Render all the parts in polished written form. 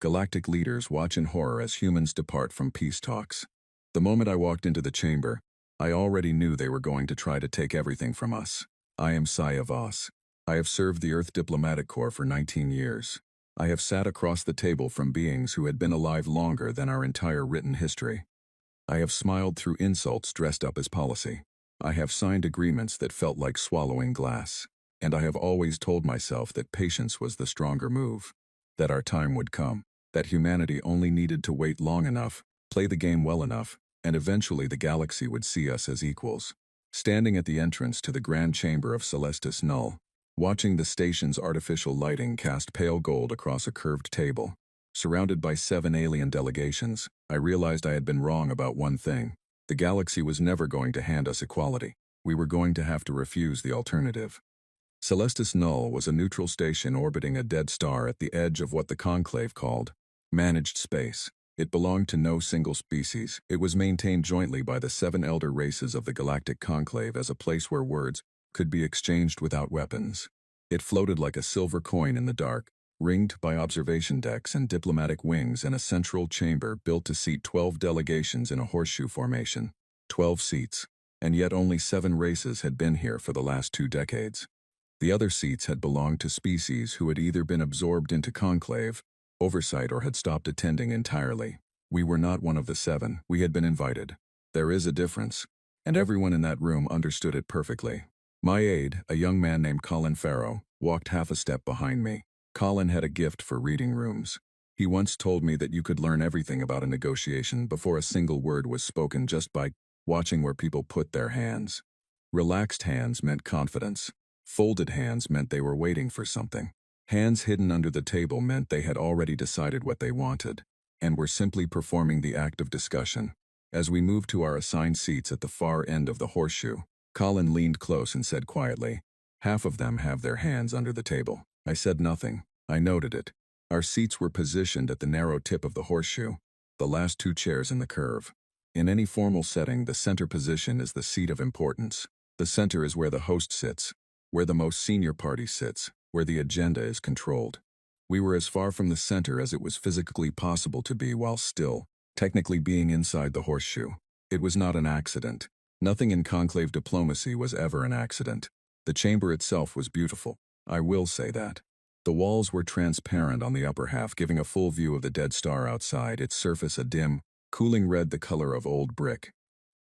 Galactic leaders watch in horror as humans depart from peace talks. The moment I walked into the chamber, I already knew they were going to try to take everything from us. I am Sci-Fi. I have served the Earth Diplomatic Corps for 19 years. I have sat across the table from beings who had been alive longer than our entire written history. I have smiled through insults dressed up as policy. I have signed agreements that felt like swallowing glass. And I have always told myself that patience was the stronger move, that our time would come, that humanity only needed to wait long enough, play the game well enough, and eventually the galaxy would see us as equals. Standing at the entrance to the grand chamber of Celestis Null, watching the station's artificial lighting cast pale gold across a curved table, surrounded by 7 alien delegations, I realized I had been wrong about one thing. The galaxy was never going to hand us equality. We were going to have to refuse the alternative. Celestis Null was a neutral station orbiting a dead star at the edge of what the Conclave called managed space. It belonged to no single species. It was maintained jointly by the 7 elder races of the Galactic Conclave as a place where words could be exchanged without weapons. It floated like a silver coin in the dark, ringed by observation decks and diplomatic wings and a central chamber built to seat 12 delegations in a horseshoe formation. 12 seats. And yet only 7 races had been here for the last 2 decades. The other seats had belonged to species who had either been absorbed into conclave, oversight, or had stopped attending entirely. We were not one of the 7. We had been invited. There is a difference, and everyone in that room understood it perfectly. My aide, a young man named Colin Farrow, walked half a step behind me. Colin had a gift for reading rooms. He once told me that you could learn everything about a negotiation before a single word was spoken just by watching where people put their hands. Relaxed hands meant confidence. Folded hands meant they were waiting for something. Hands hidden under the table meant they had already decided what they wanted, and were simply performing the act of discussion. As we moved to our assigned seats at the far end of the horseshoe, Colin leaned close and said quietly, "Half of them have their hands under the table." I said nothing. I noted it. Our seats were positioned at the narrow tip of the horseshoe, the last 2 chairs in the curve. In any formal setting, the center position is the seat of importance. The center is where the host sits, where the most senior party sits, where the agenda is controlled. We were as far from the center as it was physically possible to be while still, technically being inside the horseshoe. It was not an accident. Nothing in conclave diplomacy was ever an accident. The chamber itself was beautiful. I will say that. The walls were transparent on the upper half, giving a full view of the dead star outside, its surface a dim, cooling red, the color of old brick.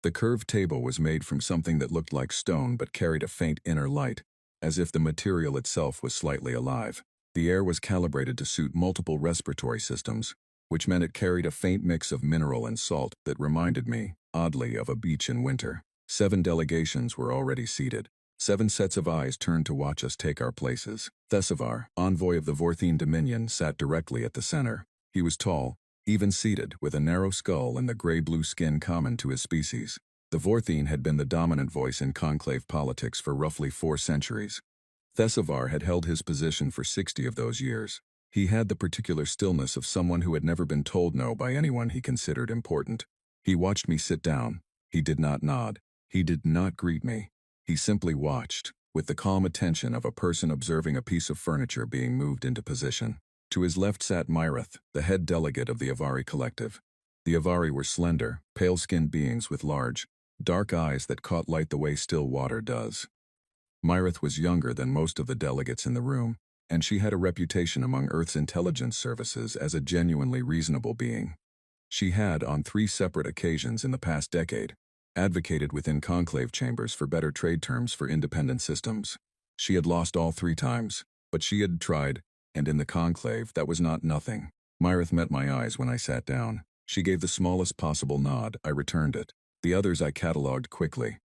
The curved table was made from something that looked like stone but carried a faint inner light, as if the material itself was slightly alive. The air was calibrated to suit multiple respiratory systems, which meant it carried a faint mix of mineral and salt that reminded me, oddly, of a beach in winter. 7 delegations were already seated. 7 sets of eyes turned to watch us take our places. Thesivar, envoy of the Vorthene Dominion, sat directly at the center. He was tall, even-seated, with a narrow skull and the gray-blue skin common to his species. The Vorthene had been the dominant voice in conclave politics for roughly 4 centuries. Thesivar had held his position for 60 of those years. He had the particular stillness of someone who had never been told no by anyone he considered important. He watched me sit down. He did not nod. He did not greet me. He simply watched, with the calm attention of a person observing a piece of furniture being moved into position. To his left sat Myrith, the head delegate of the Avari Collective. The Avari were slender, pale-skinned beings with large, dark eyes that caught light the way still water does. Myrith was younger than most of the delegates in the room, and she had a reputation among Earth's intelligence services as a genuinely reasonable being. She had, on 3 separate occasions in the past decade, advocated within conclave chambers for better trade terms for independent systems. She had lost all 3 times, but she had tried, and in the conclave that was not nothing. Myrith met my eyes when I sat down. She gave the smallest possible nod. I returned it. The others I catalogued quickly.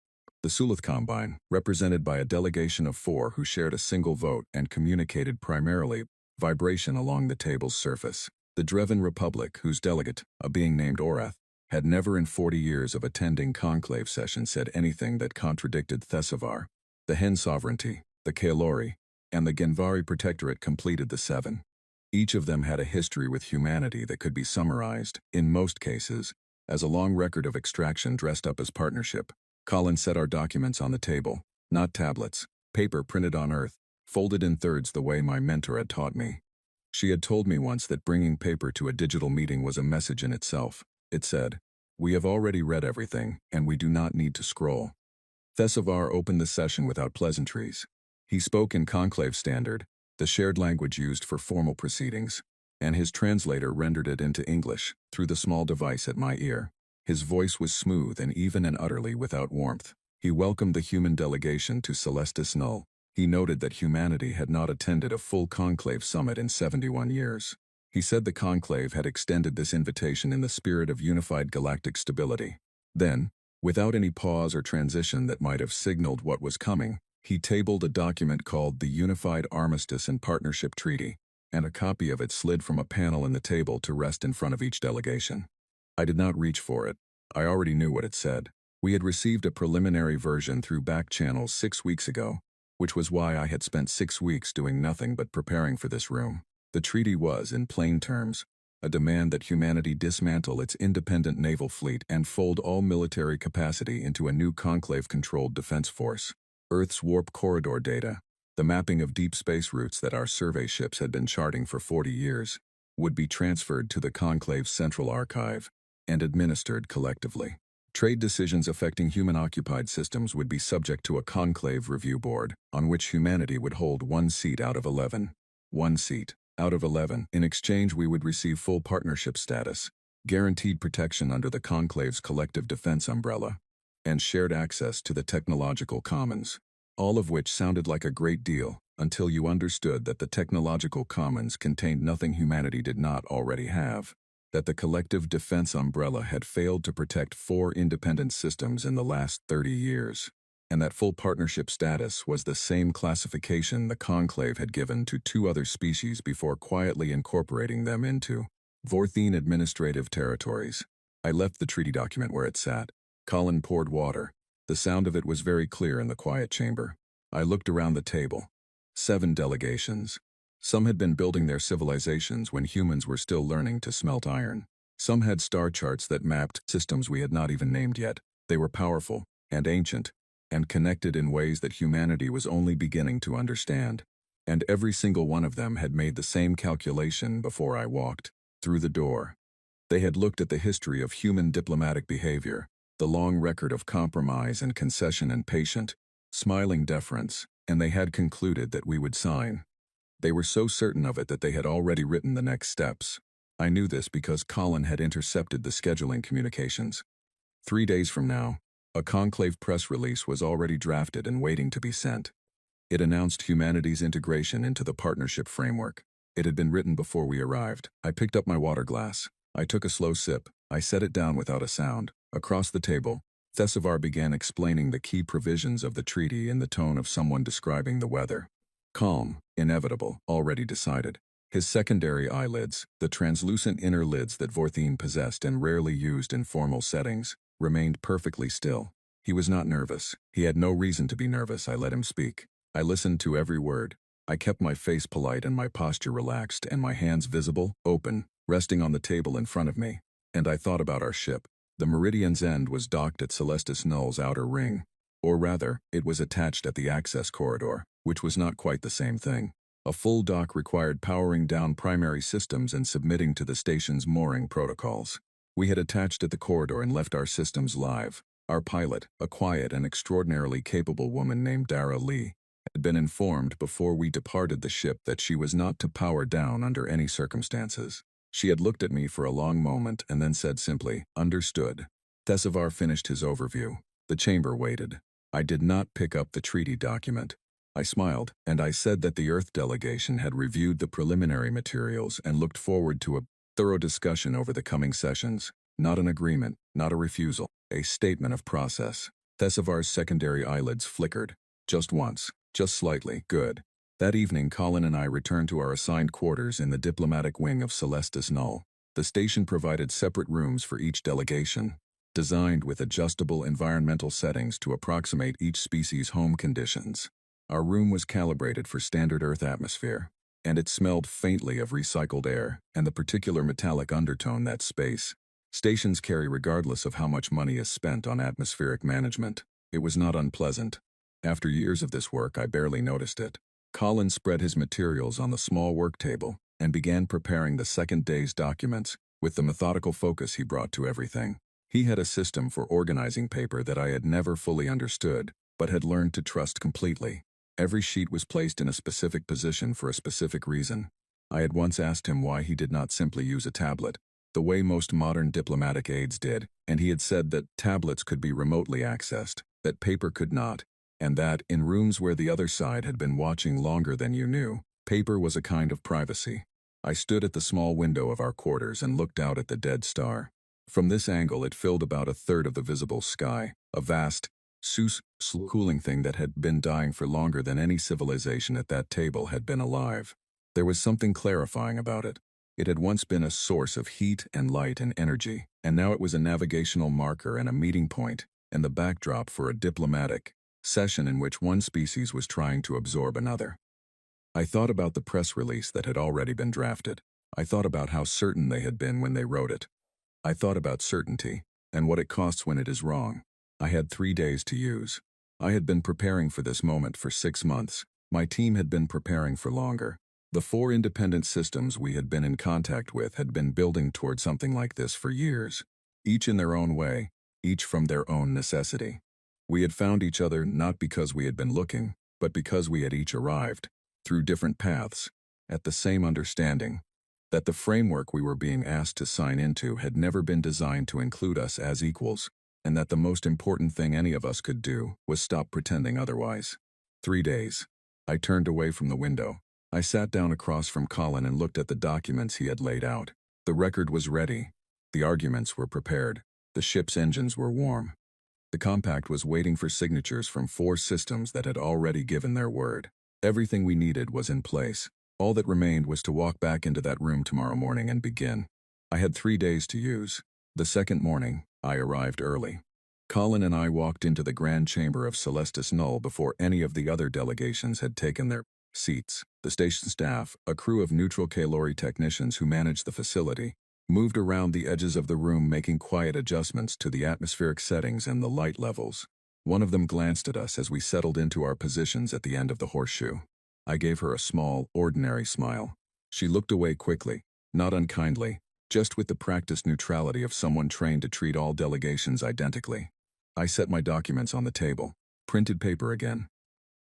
The Sulith Combine, represented by a delegation of 4 who shared a single vote and communicated primarily vibration along the table's surface. The Dreven Republic, whose delegate, a being named Orath, had never in 40 years of attending conclave sessions said anything that contradicted Thesivar. The Hen Sovereignty, the Kaelori, and the Genvari Protectorate completed the 7. Each of them had a history with humanity that could be summarized, in most cases, as a long record of extraction dressed up as partnership. Colin set our documents on the table, not tablets, paper printed on Earth, folded in thirds the way my mentor had taught me. She had told me once that bringing paper to a digital meeting was a message in itself. It said, "We have already read everything, and we do not need to scroll." Thesavar opened the session without pleasantries. He spoke in conclave standard, the shared language used for formal proceedings, and his translator rendered it into English through the small device at my ear. His voice was smooth and even and utterly without warmth. He welcomed the human delegation to Celestis Null. He noted that humanity had not attended a full conclave summit in 71 years. He said the conclave had extended this invitation in the spirit of unified galactic stability. Then, without any pause or transition that might have signaled what was coming, he tabled a document called the Unified Armistice and Partnership Treaty, and a copy of it slid from a panel in the table to rest in front of each delegation. I did not reach for it. I already knew what it said. We had received a preliminary version through back channels 6 weeks ago, which was why I had spent 6 weeks doing nothing but preparing for this room. The treaty was, in plain terms, a demand that humanity dismantle its independent naval fleet and fold all military capacity into a new conclave-controlled defense force. Earth's warp corridor data, the mapping of deep space routes that our survey ships had been charting for 40 years, would be transferred to the conclave's central archive and administered collectively. Trade decisions affecting human-occupied systems would be subject to a conclave review board, on which humanity would hold 1 seat out of 11. 1 seat out of 11. In exchange, we would receive full partnership status, guaranteed protection under the conclave's collective defense umbrella, and shared access to the technological commons. All of which sounded like a great deal, until you understood that the technological commons contained nothing humanity did not already have. That the collective defense umbrella had failed to protect 4 independent systems in the last 30 years, and that full partnership status was the same classification the conclave had given to 2 other species before quietly incorporating them into Vorthene administrative territories. I left the treaty document where it sat. Colin poured water. The sound of it was very clear in the quiet chamber. I looked around the table. 7 delegations. Some had been building their civilizations when humans were still learning to smelt iron. Some had star charts that mapped systems we had not even named yet. They were powerful, and ancient, and connected in ways that humanity was only beginning to understand. And every single one of them had made the same calculation before I walked through the door. They had looked at the history of human diplomatic behavior, the long record of compromise and concession and patient, smiling deference, and they had concluded that we would sign. They were so certain of it that they had already written the next steps. I knew this because Colin had intercepted the scheduling communications. 3 days from now, a conclave press release was already drafted and waiting to be sent. It announced humanity's integration into the partnership framework. It had been written before we arrived. I picked up my water glass. I took a slow sip. I set it down without a sound. Across the table, Thesavar began explaining the key provisions of the treaty in the tone of someone describing the weather. Calm, inevitable, already decided. His secondary eyelids, the translucent inner lids that Vorthene possessed and rarely used in formal settings, remained perfectly still. He was not nervous. He had no reason to be nervous. I let him speak. I listened to every word. I kept my face polite and my posture relaxed and my hands visible, open, resting on the table in front of me. And I thought about our ship. The Meridian's end was docked at Celestis Null's outer ring. Or rather, it was attached at the access corridor, which was not quite the same thing. A full dock required powering down primary systems and submitting to the station's mooring protocols. We had attached at the corridor and left our systems live. Our pilot, a quiet and extraordinarily capable woman named Dara Lee, had been informed before we departed the ship that she was not to power down under any circumstances. She had looked at me for a long moment and then said simply, "Understood." Thesavar finished his overview. The chamber waited. I did not pick up the treaty document. I smiled, and I said that the Earth delegation had reviewed the preliminary materials and looked forward to a thorough discussion over the coming sessions. Not an agreement, not a refusal, a statement of process. Thesavar's secondary eyelids flickered. Just once, just slightly, good. That evening, Colin and I returned to our assigned quarters in the diplomatic wing of Celestis Null. The station provided separate rooms for each delegation, designed with adjustable environmental settings to approximate each species' home conditions. Our room was calibrated for standard Earth atmosphere, and it smelled faintly of recycled air and the particular metallic undertone that space stations carry regardless of how much money is spent on atmospheric management. It was not unpleasant. After years of this work, I barely noticed it. Colin spread his materials on the small work table, and began preparing the second day's documents with the methodical focus he brought to everything. He had a system for organizing paper that I had never fully understood, but had learned to trust completely. Every sheet was placed in a specific position for a specific reason. I had once asked him why he did not simply use a tablet, the way most modern diplomatic aides did, and he had said that tablets could be remotely accessed, that paper could not, and that, in rooms where the other side had been watching longer than you knew, paper was a kind of privacy. I stood at the small window of our quarters and looked out at the dead star. From this angle it filled about a third of the visible sky, a vast, cooling thing that had been dying for longer than any civilization at that table had been alive. There was something clarifying about it. It had once been a source of heat and light and energy, and now it was a navigational marker and a meeting point, and the backdrop for a diplomatic session in which one species was trying to absorb another. I thought about the press release that had already been drafted. I thought about how certain they had been when they wrote it. I thought about certainty, and what it costs when it is wrong. I had 3 days to use. I had been preparing for this moment for 6 months. My team had been preparing for longer. The 4 independent systems we had been in contact with had been building toward something like this for years, each in their own way, each from their own necessity. We had found each other not because we had been looking, but because we had each arrived, through different paths, at the same understanding, that the framework we were being asked to sign into had never been designed to include us as equals, and that the most important thing any of us could do was stop pretending otherwise. 3 days. I turned away from the window. I sat down across from Colin and looked at the documents he had laid out. The record was ready. The arguments were prepared. The ship's engines were warm. The compact was waiting for signatures from 4 systems that had already given their word. Everything we needed was in place. All that remained was to walk back into that room tomorrow morning and begin. I had 3 days to use. The second morning, I arrived early. Colin and I walked into the grand chamber of Celestis Null before any of the other delegations had taken their seats. The station staff, a crew of neutral Kalori technicians who managed the facility, moved around the edges of the room making quiet adjustments to the atmospheric settings and the light levels. One of them glanced at us as we settled into our positions at the end of the horseshoe. I gave her a small, ordinary smile. She looked away quickly, not unkindly, just with the practiced neutrality of someone trained to treat all delegations identically. I set my documents on the table, printed paper again.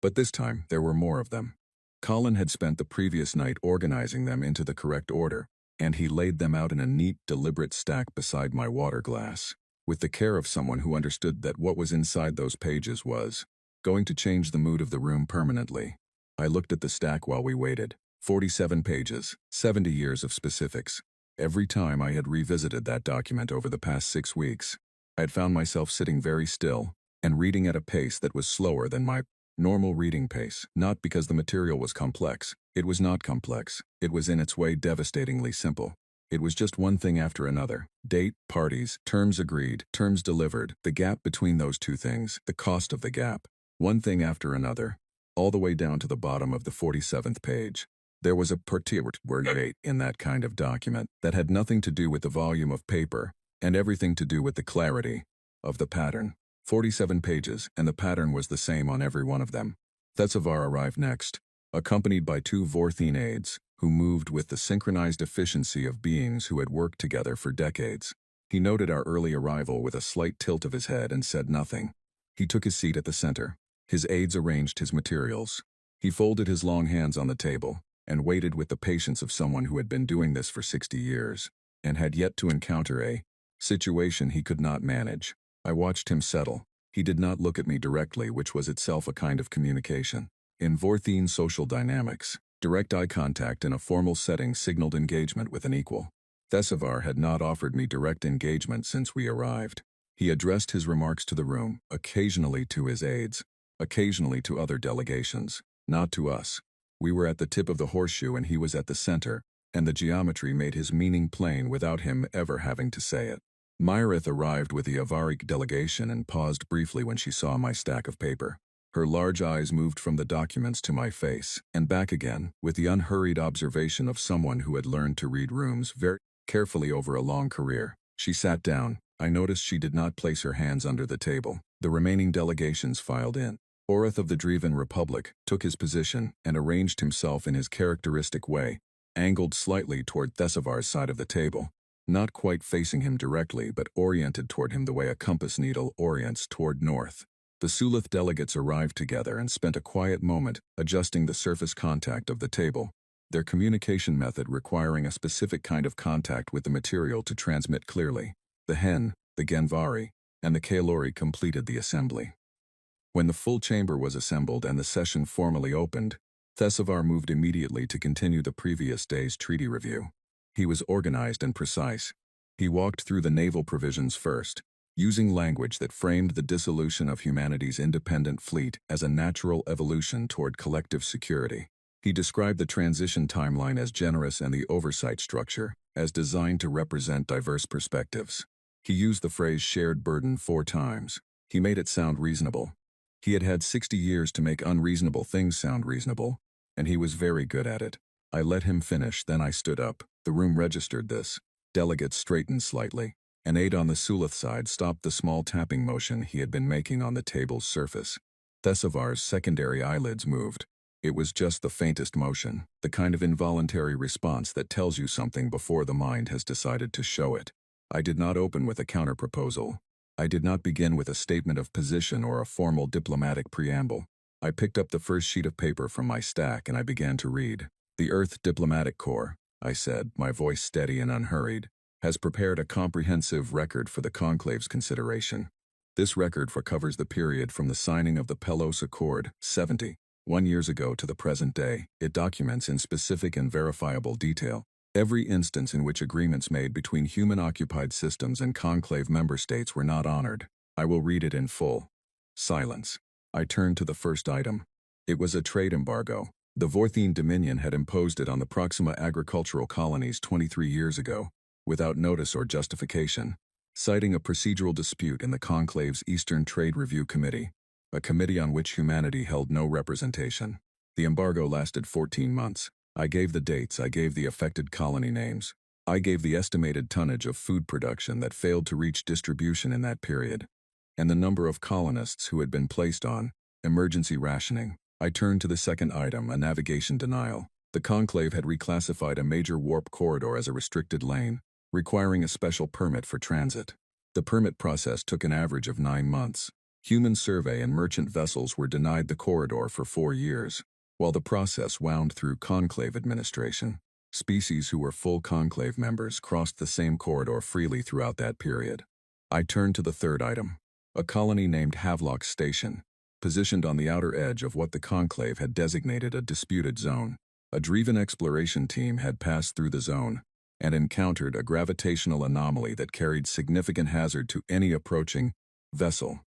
But this time, there were more of them. Colin had spent the previous night organizing them into the correct order, and he laid them out in a neat, deliberate stack beside my water glass, with the care of someone who understood that what was inside those pages was going to change the mood of the room permanently. I looked at the stack while we waited. 47 pages, 70 years of specifics. Every time I had revisited that document over the past 6 weeks, I had found myself sitting very still and reading at a pace that was slower than my normal reading pace, not because the material was complex. It was not complex. It was in its way devastatingly simple. It was just one thing after another. Date, parties, terms agreed, terms delivered, the gap between those 2 things, the cost of the gap. One thing after another, all the way down to the bottom of the 47th page. There was a particular date in that kind of document that had nothing to do with the volume of paper and everything to do with the clarity of the pattern. 47 pages, and the pattern was the same on every one of them. Thesavar arrived next, accompanied by 2 Vorthene aides, who moved with the synchronized efficiency of beings who had worked together for decades. He noted our early arrival with a slight tilt of his head and said nothing. He took his seat at the center. His aides arranged his materials. He folded his long hands on the table and waited with the patience of someone who had been doing this for 60 years and had yet to encounter a situation he could not manage. I watched him settle. He did not look at me directly, which was itself a kind of communication. In Vorthene social dynamics, direct eye contact in a formal setting signaled engagement with an equal. Thesavar had not offered me direct engagement since we arrived. He addressed his remarks to the room, occasionally to his aides, occasionally to other delegations, not to us. We were at the tip of the horseshoe and he was at the center, and the geometry made his meaning plain without him ever having to say it. Myrith arrived with the Avaric delegation and paused briefly when she saw my stack of paper. Her large eyes moved from the documents to my face, and back again, with the unhurried observation of someone who had learned to read rooms very carefully over a long career. She sat down. I noticed she did not place her hands under the table. The remaining delegations filed in. Orith of the Dreven Republic took his position and arranged himself in his characteristic way, angled slightly toward Thesavar's side of the table, not quite facing him directly but oriented toward him the way a compass needle orients toward north. The Sulith delegates arrived together and spent a quiet moment adjusting the surface contact of the table, their communication method requiring a specific kind of contact with the material to transmit clearly. The Hen, the Genvari, and the Kailori completed the assembly. When the full chamber was assembled and the session formally opened, Thesavar moved immediately to continue the previous day's treaty review. He was organized and precise. He walked through the naval provisions first, using language that framed the dissolution of humanity's independent fleet as a natural evolution toward collective security. He described the transition timeline as generous and the oversight structure as designed to represent diverse perspectives. He used the phrase shared burden 4 times. He made it sound reasonable. He had had 60 years to make unreasonable things sound reasonable, and he was very good at it. I let him finish, then I stood up. The room registered this. Delegates straightened slightly. An aide on the Sulith side stopped the small tapping motion he had been making on the table's surface. Thesavar's secondary eyelids moved. It was just the faintest motion, the kind of involuntary response that tells you something before the mind has decided to show it. I did not open with a counterproposal. I did not begin with a statement of position or a formal diplomatic preamble. I picked up the first sheet of paper from my stack and I began to read. The Earth Diplomatic Corps, I said, my voice steady and unhurried, has prepared a comprehensive record for the conclave's consideration. This record covers the period from the signing of the Pelos Accord, 71 years ago to the present day. It documents in specific and verifiable detail every instance in which agreements made between human-occupied systems and conclave member states were not honored. I will read it in full. Silence. I turned to the first item. It was a trade embargo. The Vorthene Dominion had imposed it on the Proxima agricultural colonies 23 years ago, without notice or justification, citing a procedural dispute in the conclave's Eastern Trade Review Committee, a committee on which humanity held no representation. The embargo lasted 14 months. I gave the dates, I gave the affected colony names. I gave the estimated tonnage of food production that failed to reach distribution in that period, and the number of colonists who had been placed on emergency rationing. I turned to the second item, a navigation denial. The conclave had reclassified a major warp corridor as a restricted lane, requiring a special permit for transit. The permit process took an average of 9 months. Human survey and merchant vessels were denied the corridor for 4 years. While the process wound through conclave administration, species who were full conclave members crossed the same corridor freely throughout that period. I turned to the third item, a colony named Havelock Station, positioned on the outer edge of what the conclave had designated a disputed zone. A Dreven exploration team had passed through the zone and encountered a gravitational anomaly that carried significant hazard to any approaching vessel.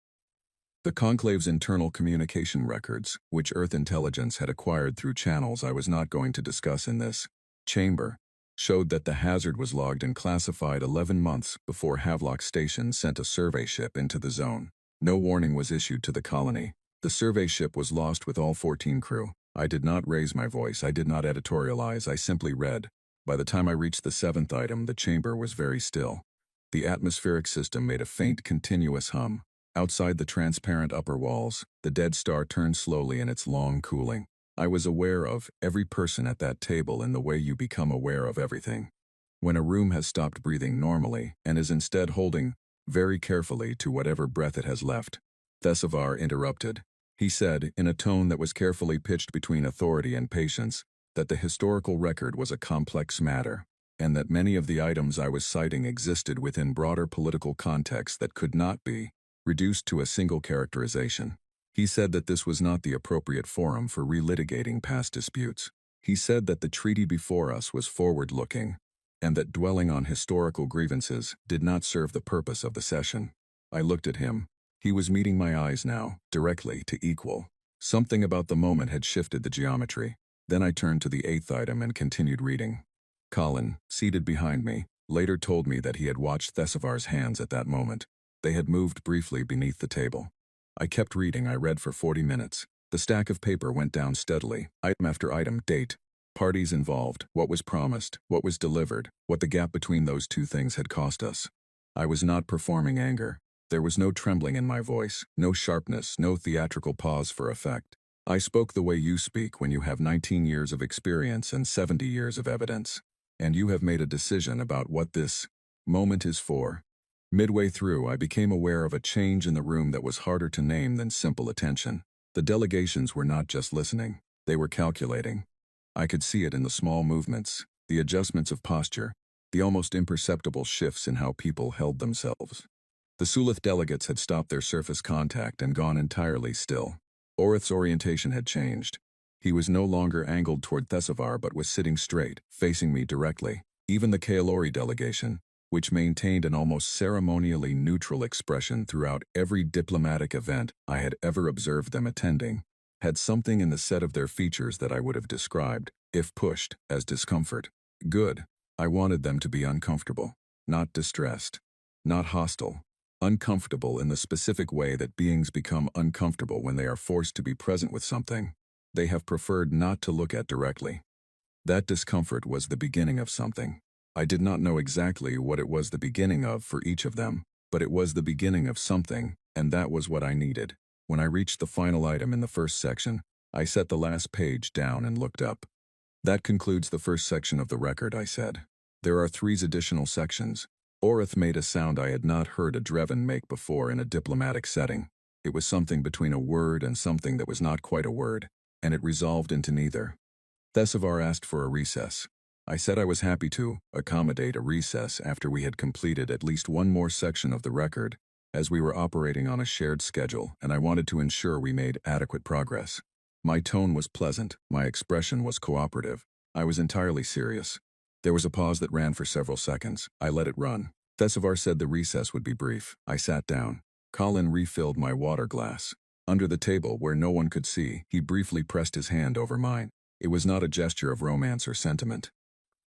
The conclave's internal communication records, which Earth intelligence had acquired through channels I was not going to discuss in this chamber, showed that the hazard was logged and classified 11 months before Havelock Station sent a survey ship into the zone. No warning was issued to the colony. The survey ship was lost with all 14 crew. I did not raise my voice, I did not editorialize, I simply read. By the time I reached the 7th item, the chamber was very still. The atmospheric system made a faint, continuous hum. Outside the transparent upper walls, the dead star turned slowly in its long cooling. I was aware of every person at that table in the way you become aware of everything. When a room has stopped breathing normally and is instead holding very carefully to whatever breath it has left. Thesavar interrupted. He said, in a tone that was carefully pitched between authority and patience, that the historical record was a complex matter, and that many of the items I was citing existed within broader political contexts that could not be reduced to a single characterization. He said that this was not the appropriate forum for relitigating past disputes. He said that the treaty before us was forward-looking, and that dwelling on historical grievances did not serve the purpose of the session. I looked at him. He was meeting my eyes now, directly, to equal. Something about the moment had shifted the geometry. Then I turned to the 8th item and continued reading. Colin, seated behind me, later told me that he had watched Thesavar's hands at that moment. They had moved briefly beneath the table. I kept reading. I read for 40 minutes. The stack of paper went down steadily, item after item, date, parties involved, what was promised, what was delivered, what the gap between those two things had cost us. I was not performing anger. There was no trembling in my voice, no sharpness, no theatrical pause for effect. I spoke the way you speak when you have 19 years of experience and 70 years of evidence. And you have made a decision about what this moment is for. Midway through, I became aware of a change in the room that was harder to name than simple attention. The delegations were not just listening, they were calculating. I could see it in the small movements, the adjustments of posture, the almost imperceptible shifts in how people held themselves. The Sulith delegates had stopped their surface contact and gone entirely still. Orith's orientation had changed. He was no longer angled toward Thesavar but was sitting straight, facing me directly. Even the Kaelori delegation, which maintained an almost ceremonially neutral expression throughout every diplomatic event I had ever observed them attending, had something in the set of their features that I would have described, if pushed, as discomfort. Good. I wanted them to be uncomfortable, not distressed, not hostile. Uncomfortable in the specific way that beings become uncomfortable when they are forced to be present with something they have preferred not to look at directly. That discomfort was the beginning of something. I did not know exactly what it was the beginning of for each of them, but it was the beginning of something, and that was what I needed. When I reached the final item in the first section, I set the last page down and looked up. That concludes the first section of the record, I said. There are 3 additional sections. Orith made a sound I had not heard a Dreven make before in a diplomatic setting. It was something between a word and something that was not quite a word, and it resolved into neither. Thesavar asked for a recess. I said I was happy to accommodate a recess after we had completed at least one more section of the record, as we were operating on a shared schedule and I wanted to ensure we made adequate progress. My tone was pleasant, my expression was cooperative. I was entirely serious. There was a pause that ran for several seconds. I let it run. Thesavar said the recess would be brief. I sat down. Colin refilled my water glass. Under the table, where no one could see, he briefly pressed his hand over mine. It was not a gesture of romance or sentiment.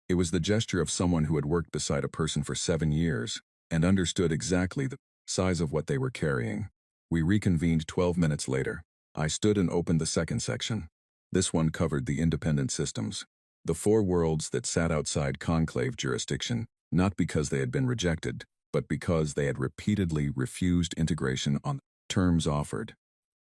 It was the gesture of someone who had worked beside a person for 7 years and understood exactly the size of what they were carrying. We reconvened 12 minutes later. I stood and opened the second section. This one covered the independent systems. The 4 worlds that sat outside conclave jurisdiction, not because they had been rejected, but because they had repeatedly refused integration on terms offered.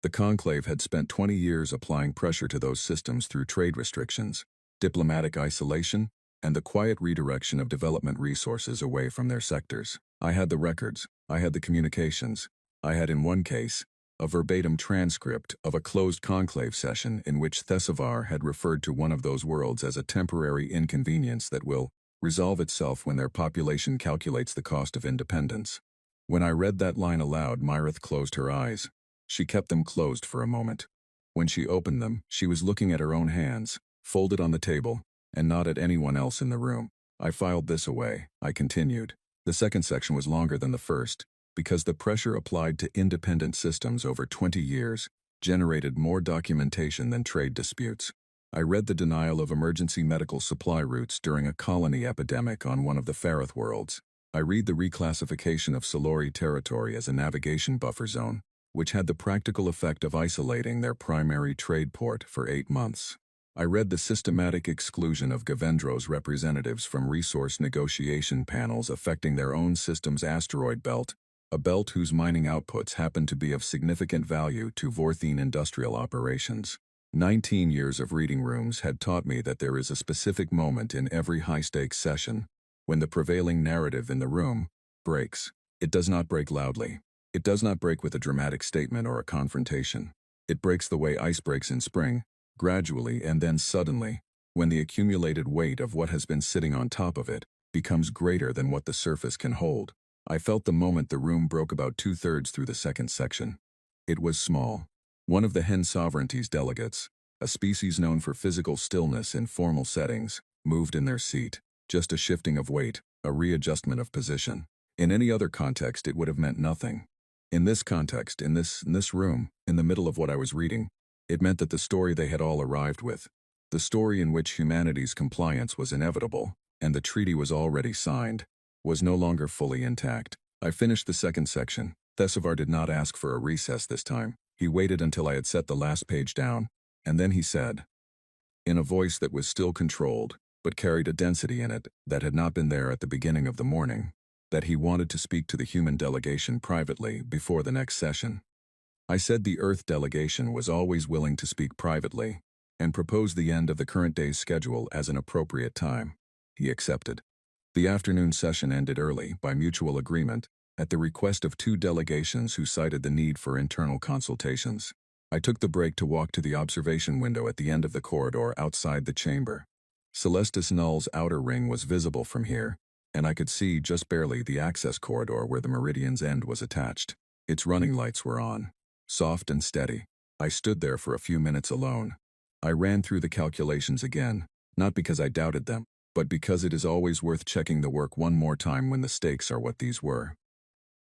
The conclave had spent 20 years applying pressure to those systems through trade restrictions, diplomatic isolation, and the quiet redirection of development resources away from their sectors. I had the records, I had the communications, I had in one case, a verbatim transcript of a closed conclave session in which Thesavar had referred to one of those worlds as a temporary inconvenience that will resolve itself when their population calculates the cost of independence. When I read that line aloud, Myrith closed her eyes. She kept them closed for a moment. When she opened them, she was looking at her own hands, folded on the table, and not at anyone else in the room. I filed this away. I continued. The second section was longer than the first, because the pressure applied to independent systems over 20 years generated more documentation than trade disputes. I read the denial of emergency medical supply routes during a colony epidemic on one of the Farith worlds. I read the reclassification of Solori territory as a navigation buffer zone, which had the practical effect of isolating their primary trade port for 8 months. I read the systematic exclusion of Gavendro's representatives from resource negotiation panels affecting their own system's asteroid belt, a belt whose mining outputs happened to be of significant value to Vorthene industrial operations. 19 years of reading rooms had taught me that there is a specific moment in every high-stakes session when the prevailing narrative in the room breaks. It does not break loudly. It does not break with a dramatic statement or a confrontation. It breaks the way ice breaks in spring, gradually and then suddenly, when the accumulated weight of what has been sitting on top of it becomes greater than what the surface can hold. I felt the moment the room broke about 2/3 through the second section. It was small. One of the Hen Sovereignty's delegates, a species known for physical stillness in formal settings, moved in their seat. Just a shifting of weight, a readjustment of position. In any other context, it would have meant nothing. In this context, in this room, in the middle of what I was reading, it meant that the story they had all arrived with, the story in which humanity's compliance was inevitable, and the treaty was already signed, was no longer fully intact. I finished the second section. Thesavar did not ask for a recess this time. He waited until I had set the last page down, and then he said, in a voice that was still controlled, but carried a density in it that had not been there at the beginning of the morning, that he wanted to speak to the human delegation privately before the next session. I said the Earth delegation was always willing to speak privately, and proposed the end of the current day's schedule as an appropriate time. He accepted. The afternoon session ended early, by mutual agreement, at the request of two delegations who cited the need for internal consultations. I took the break to walk to the observation window at the end of the corridor outside the chamber. Celestis Null's outer ring was visible from here, and I could see just barely the access corridor where the meridian's end was attached. Its running lights were on, soft and steady. I stood there for a few minutes alone. I ran through the calculations again, not because I doubted them, but because it is always worth checking the work one more time when the stakes are what these were.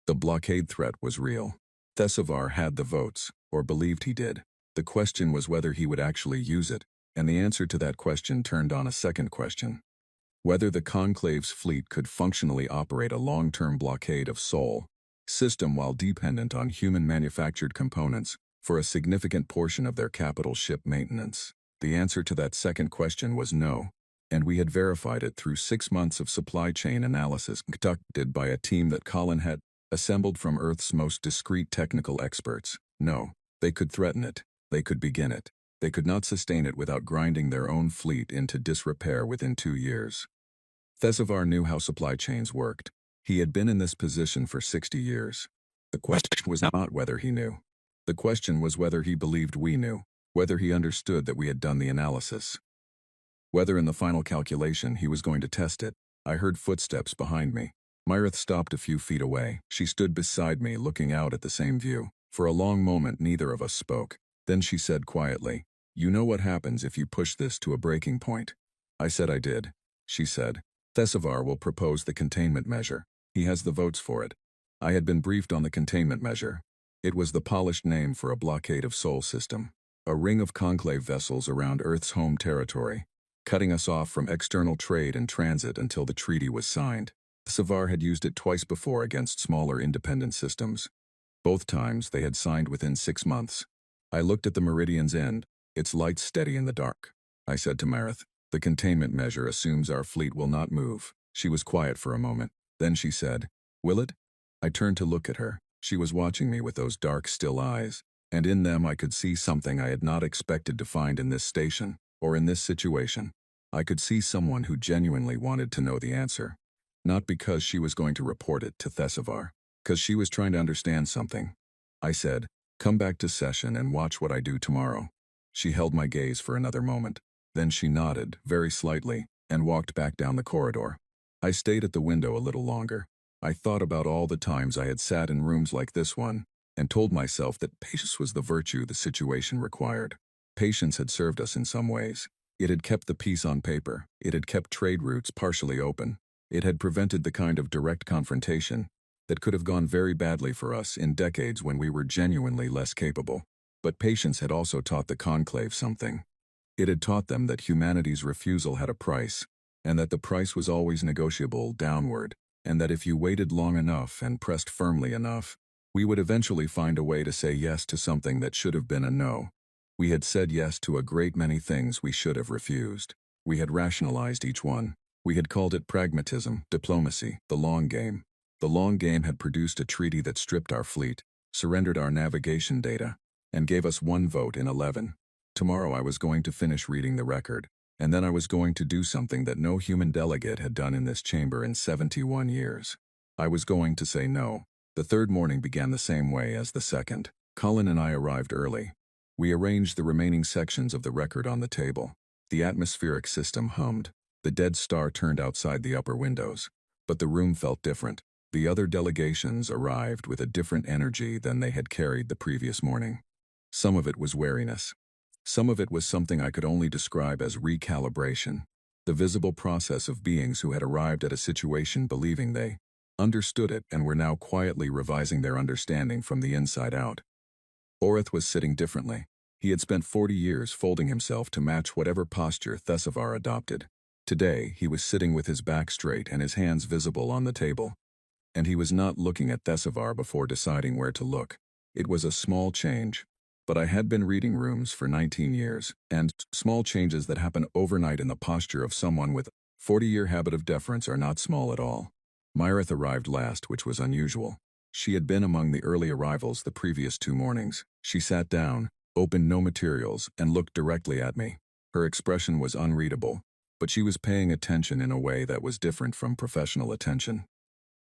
The blockade threat was real. Thessavar had the votes, or believed he did. The question was whether he would actually use it, and the answer to that question turned on a second question. Whether the Conclave's fleet could functionally operate a long-term blockade of Sol system while dependent on human-manufactured components for a significant portion of their capital ship maintenance. The answer to that second question was no, and we had verified it through 6 months of supply chain analysis conducted by a team that Colin had assembled from Earth's most discreet technical experts. No, they could threaten it. They could begin it. They could not sustain it without grinding their own fleet into disrepair within 2 years. Thessavar knew how supply chains worked. He had been in this position for 60 years. The question was not whether he knew. The question was whether he believed we knew, whether he understood that we had done the analysis. Whether in the final calculation he was going to test it. I heard footsteps behind me. Myrith stopped a few feet away. She stood beside me, looking out at the same view. For a long moment neither of us spoke. Then she said quietly, "You know what happens if you push this to a breaking point." I said I did. She said, "Thessavar will propose the containment measure. He has the votes for it." I had been briefed on the containment measure. It was the polished name for a blockade of Sol system. A ring of conclave vessels around Earth's home territory, cutting us off from external trade and transit until the treaty was signed. Thessavar had used it twice before against smaller independent systems. Both times they had signed within 6 months. I looked at the meridian's end, its lights steady in the dark. I said to Myrith, "The containment measure assumes our fleet will not move." She was quiet for a moment. Then she said, "Will it?" I turned to look at her. She was watching me with those dark, still eyes, and in them I could see something I had not expected to find in this station, or in this situation. I could see someone who genuinely wanted to know the answer. Not because she was going to report it to Thessavar, because she was trying to understand something. I said, "Come back to session and watch what I do tomorrow." She held my gaze for another moment. Then she nodded, very slightly, and walked back down the corridor. I stayed at the window a little longer. I thought about all the times I had sat in rooms like this one, and told myself that patience was the virtue the situation required. Patience had served us in some ways. It had kept the peace on paper. It had kept trade routes partially open. It had prevented the kind of direct confrontation that could have gone very badly for us in decades when we were genuinely less capable. But patience had also taught the Conclave something. It had taught them that humanity's refusal had a price, and that the price was always negotiable downward, and that if you waited long enough and pressed firmly enough, we would eventually find a way to say yes to something that should have been a no. We had said yes to a great many things we should have refused. We had rationalized each one. We had called it pragmatism, diplomacy, the long game. The long game had produced a treaty that stripped our fleet, surrendered our navigation data, and gave us 1 vote in 11. Tomorrow I was going to finish reading the record, and then I was going to do something that no human delegate had done in this chamber in 71 years. I was going to say no. The third morning began the same way as the second. Colin and I arrived early. We arranged the remaining sections of the record on the table. The atmospheric system hummed. The dead star turned outside the upper windows. But the room felt different. The other delegations arrived with a different energy than they had carried the previous morning. Some of it was wariness. Some of it was something I could only describe as recalibration, the visible process of beings who had arrived at a situation believing they understood it and were now quietly revising their understanding from the inside out. Orith was sitting differently. He had spent 40 years folding himself to match whatever posture Thessavar adopted. Today, he was sitting with his back straight and his hands visible on the table. And he was not looking at Thessavar before deciding where to look. It was a small change. But I had been reading rooms for 19 years, and small changes that happen overnight in the posture of someone with a 40-year habit of deference are not small at all. Myrith arrived last, which was unusual. She had been among the early arrivals the previous 2 mornings. She sat down, opened no materials, and looked directly at me. Her expression was unreadable, but she was paying attention in a way that was different from professional attention.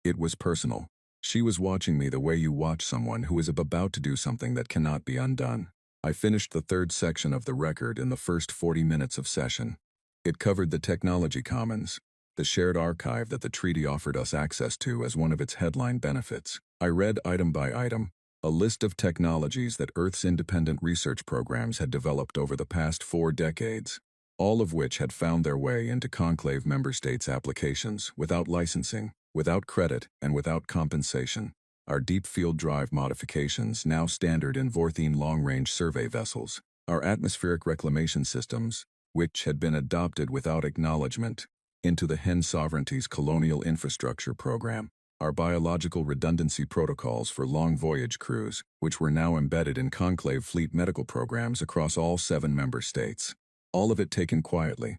It was personal. She was watching me the way you watch someone who is about to do something that cannot be undone. I finished the third section of the record in the first 40 minutes of session. It covered the technology commons, the shared archive that the treaty offered us access to as one of its headline benefits. I read item by item, a list of technologies that Earth's independent research programs had developed over the past 4 decades, all of which had found their way into Conclave member states' applications without licensing, without credit, and without compensation. Our deep field drive modifications, now standard in Vorthene long-range survey vessels, our atmospheric reclamation systems, which had been adopted without acknowledgement into the Hen Sovereignty's colonial infrastructure program, our biological redundancy protocols for long voyage crews, which were now embedded in Conclave fleet medical programs across all 7 member states. All of it taken quietly,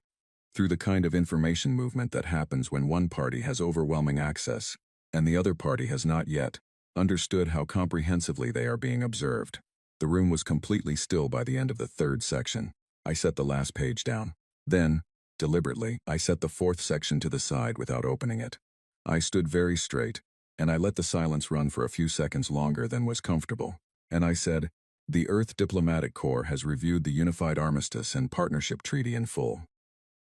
through the kind of information movement that happens when one party has overwhelming access, and the other party has not yet understood how comprehensively they are being observed. The room was completely still by the end of the 3rd section. I set the last page down. Then, deliberately, I set the 4th section to the side without opening it. I stood very straight, and I let the silence run for a few seconds longer than was comfortable. And I said, "The Earth Diplomatic Corps has reviewed the Unified Armistice and Partnership Treaty in full.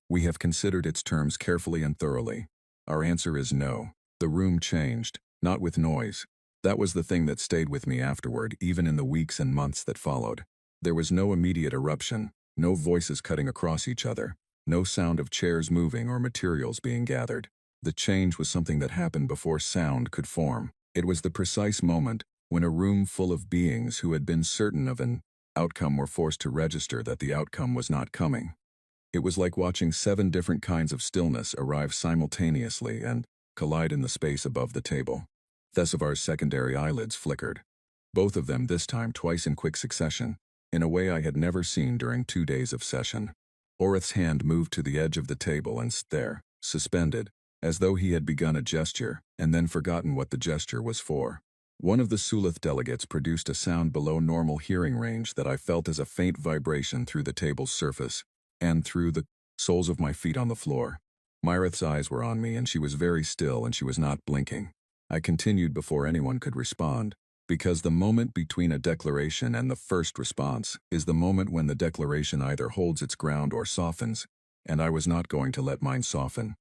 We have considered its terms carefully and thoroughly. Our answer is no." The room changed, not with noise. That was the thing that stayed with me afterward, even in the weeks and months that followed. There was no immediate eruption, no voices cutting across each other, no sound of chairs moving or materials being gathered. The change was something that happened before sound could form. It was the precise moment when a room full of beings who had been certain of an outcome were forced to register that the outcome was not coming. It was like watching 7 different kinds of stillness arrive simultaneously and collide in the space above the table. Thesivar's secondary eyelids flickered. Both of them this time twice in quick succession, in a way I had never seen during 2 days of session. Orith's hand moved to the edge of the table and stood there, suspended, as though he had begun a gesture, and then forgotten what the gesture was for. One of the Sulith delegates produced a sound below normal hearing range that I felt as a faint vibration through the table's surface, and through the soles of my feet on the floor. Myrith's eyes were on me, and she was very still, and she was not blinking. I continued before anyone could respond, because the moment between a declaration and the first response is the moment when the declaration either holds its ground or softens, and I was not going to let mine soften.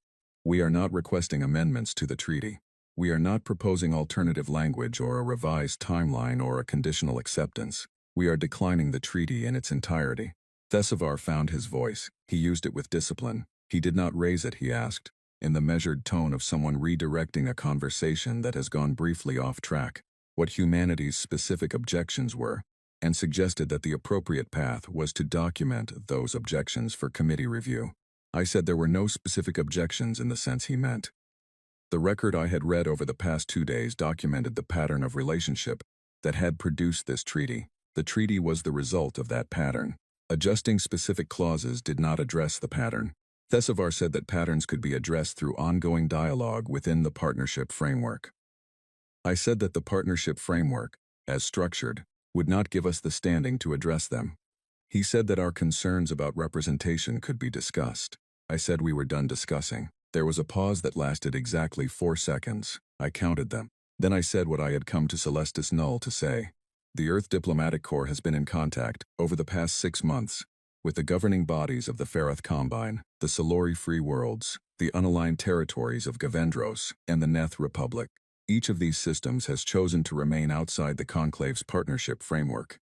We are not requesting amendments to the treaty. We are not proposing alternative language or a revised timeline or a conditional acceptance. We are declining the treaty in its entirety. Thesivar found his voice. He used it with discipline. He did not raise it, he asked, in the measured tone of someone redirecting a conversation that has gone briefly off track, what humanity's specific objections were, and suggested that the appropriate path was to document those objections for committee review. I said there were no specific objections in the sense he meant. The record I had read over the past 2 days documented the pattern of relationship that had produced this treaty. The treaty was the result of that pattern. Adjusting specific clauses did not address the pattern. Thesivar said that patterns could be addressed through ongoing dialogue within the partnership framework. I said that the partnership framework, as structured, would not give us the standing to address them. He said that our concerns about representation could be discussed. I said we were done discussing. There was a pause that lasted exactly 4 seconds. I counted them. Then I said what I had come to Celestis Null to say. The Earth Diplomatic Corps has been in contact, over the past 6 months, with the governing bodies of the Ferroth Combine, the Solori Free Worlds, the unaligned territories of Gavendros, and the Neth Republic. Each of these systems has chosen to remain outside the Conclave's partnership framework.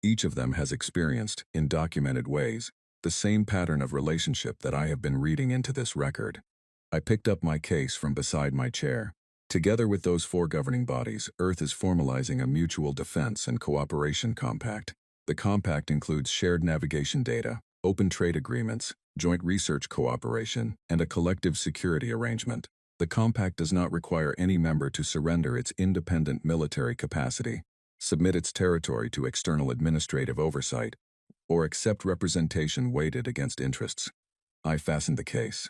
Each of them has experienced, in documented ways, the same pattern of relationship that I have been reading into this record. I picked up my case from beside my chair. Together with those 4 governing bodies, Earth is formalizing a mutual defense and cooperation compact. The compact includes shared navigation data, open trade agreements, joint research cooperation, and a collective security arrangement. The compact does not require any member to surrender its independent military capacity, submit its territory to external administrative oversight, or accept representation weighted against interests. I fastened the case.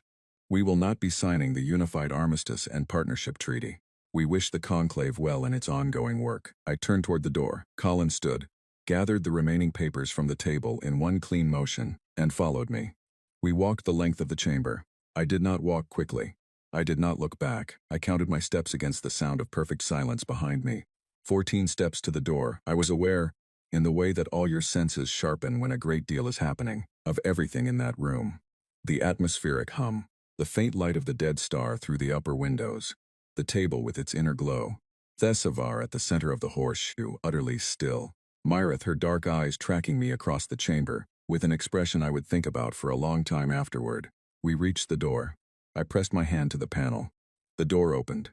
We will not be signing the Unified Armistice and Partnership Treaty. We wish the conclave well in its ongoing work. I turned toward the door. Colin stood, gathered the remaining papers from the table in one clean motion, and followed me. We walked the length of the chamber. I did not walk quickly. I did not look back. I counted my steps against the sound of perfect silence behind me. 14 steps to the door. I was aware, in the way that all your senses sharpen when a great deal is happening, of everything in that room. The atmospheric hum, the faint light of the dead star through the upper windows, the table with its inner glow, Thesavar at the center of the horseshoe, utterly still, Myrith, her dark eyes tracking me across the chamber, with an expression I would think about for a long time afterward. We reached the door. I pressed my hand to the panel. The door opened.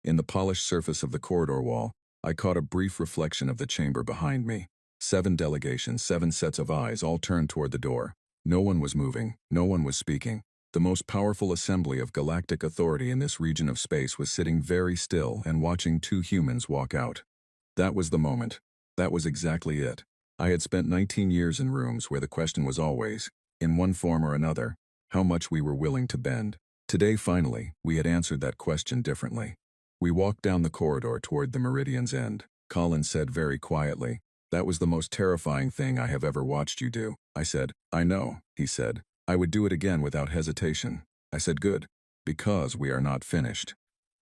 In the polished surface of the corridor wall, I caught a brief reflection of the chamber behind me. 7 delegations, 7 sets of eyes, all turned toward the door. No one was moving, no one was speaking. The most powerful assembly of galactic authority in this region of space was sitting very still and watching 2 humans walk out. That was the moment. That was exactly it. I had spent 19 years in rooms where the question was always, in one form or another, how much we were willing to bend. Today, finally, we had answered that question differently. We walked down the corridor toward the meridian's end. Colin said very quietly, "That was the most terrifying thing I have ever watched you do." I said, "I know," he said. "I would do it again without hesitation." I said, "Good. Because we are not finished."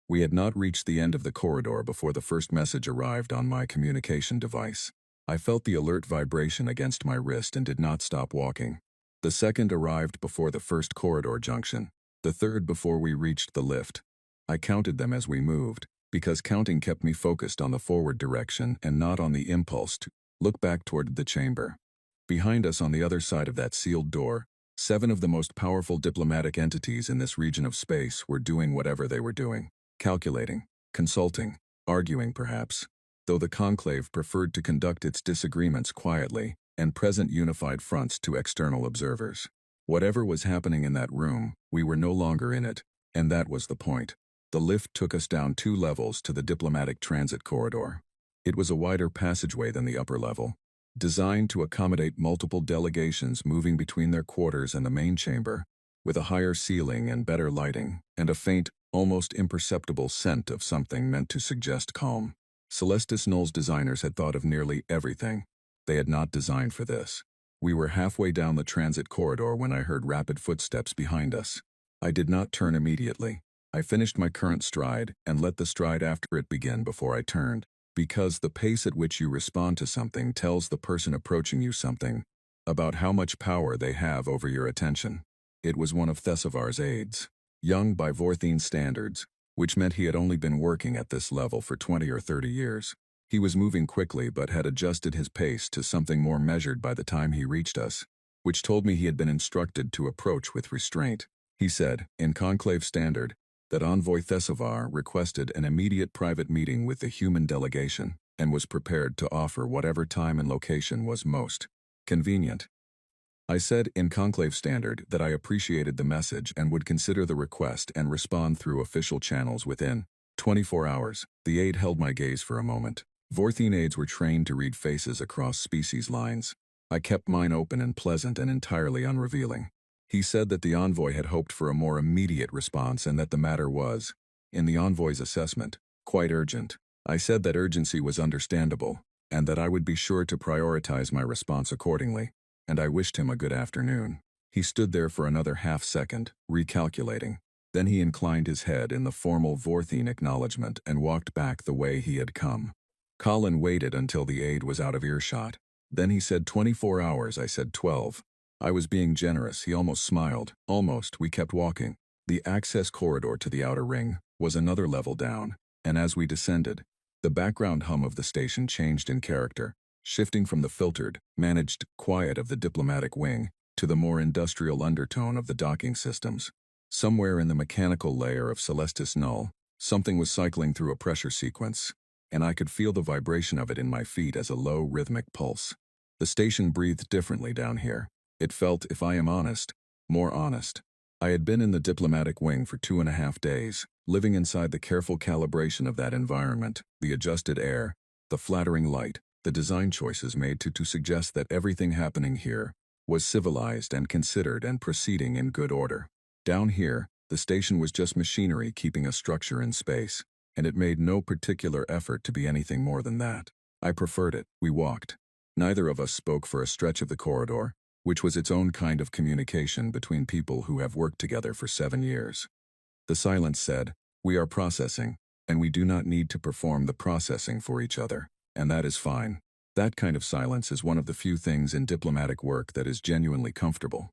We had not reached the end of the corridor before the first message arrived on my communication device. I felt the alert vibration against my wrist and did not stop walking. The second arrived before the first corridor junction. The third before we reached the lift. I counted them as we moved, because counting kept me focused on the forward direction and not on the impulse to look back toward the chamber. Behind us on the other side of that sealed door, 7 of the most powerful diplomatic entities in this region of space were doing whatever they were doing. Calculating, consulting, arguing perhaps, though the conclave preferred to conduct its disagreements quietly and present unified fronts to external observers. Whatever was happening in that room, we were no longer in it, and that was the point. The lift took us down 2 levels to the diplomatic transit corridor. It was a wider passageway than the upper level, designed to accommodate multiple delegations moving between their quarters and the main chamber, with a higher ceiling and better lighting, and a faint, almost imperceptible scent of something meant to suggest calm. Celestis Null's designers had thought of nearly everything. They had not designed for this. We were halfway down the transit corridor when I heard rapid footsteps behind us. I did not turn immediately. I finished my current stride and let the stride after it begin before I turned, because the pace at which you respond to something tells the person approaching you something about how much power they have over your attention. It was one of Thesavar's aides, young by Vorthine standards, which meant he had only been working at this level for 20 or 30 years. He was moving quickly but had adjusted his pace to something more measured by the time he reached us, which told me he had been instructed to approach with restraint. He said, in conclave standard, that Envoy Thesavar requested an immediate private meeting with the human delegation and was prepared to offer whatever time and location was most convenient. I said in conclave standard that I appreciated the message and would consider the request and respond through official channels within 24 hours. The aide held my gaze for a moment. Vorthine aides were trained to read faces across species lines. I kept mine open and pleasant and entirely unrevealing. He said that the envoy had hoped for a more immediate response and that the matter was, in the envoy's assessment, quite urgent. I said that urgency was understandable, and that I would be sure to prioritize my response accordingly, and I wished him a good afternoon. He stood there for another half-second, recalculating. Then he inclined his head in the formal Vorthine acknowledgement and walked back the way he had come. Colin waited until the aide was out of earshot. Then he said 24 hours, I said 12. I was being generous, he almost smiled. Almost, we kept walking. The access corridor to the outer ring was another level down, and as we descended, the background hum of the station changed in character, shifting from the filtered, managed quiet of the diplomatic wing to the more industrial undertone of the docking systems. Somewhere in the mechanical layer of Celestis Null, something was cycling through a pressure sequence, and I could feel the vibration of it in my feet as a low, rhythmic pulse. The station breathed differently down here. It felt, if I am honest, more honest. I had been in the diplomatic wing for 2.5 days, living inside the careful calibration of that environment, the adjusted air, the flattering light, the design choices made to suggest that everything happening here was civilized and considered and proceeding in good order. Down here, the station was just machinery keeping a structure in space. and it made no particular effort to be anything more than that. I preferred it. We walked. Neither of us spoke for a stretch of the corridor, which was its own kind of communication between people who have worked together for 7 years. The silence said, "We are processing, and we do not need to perform the processing for each other, and that is fine." That kind of silence is one of the few things in diplomatic work that is genuinely comfortable.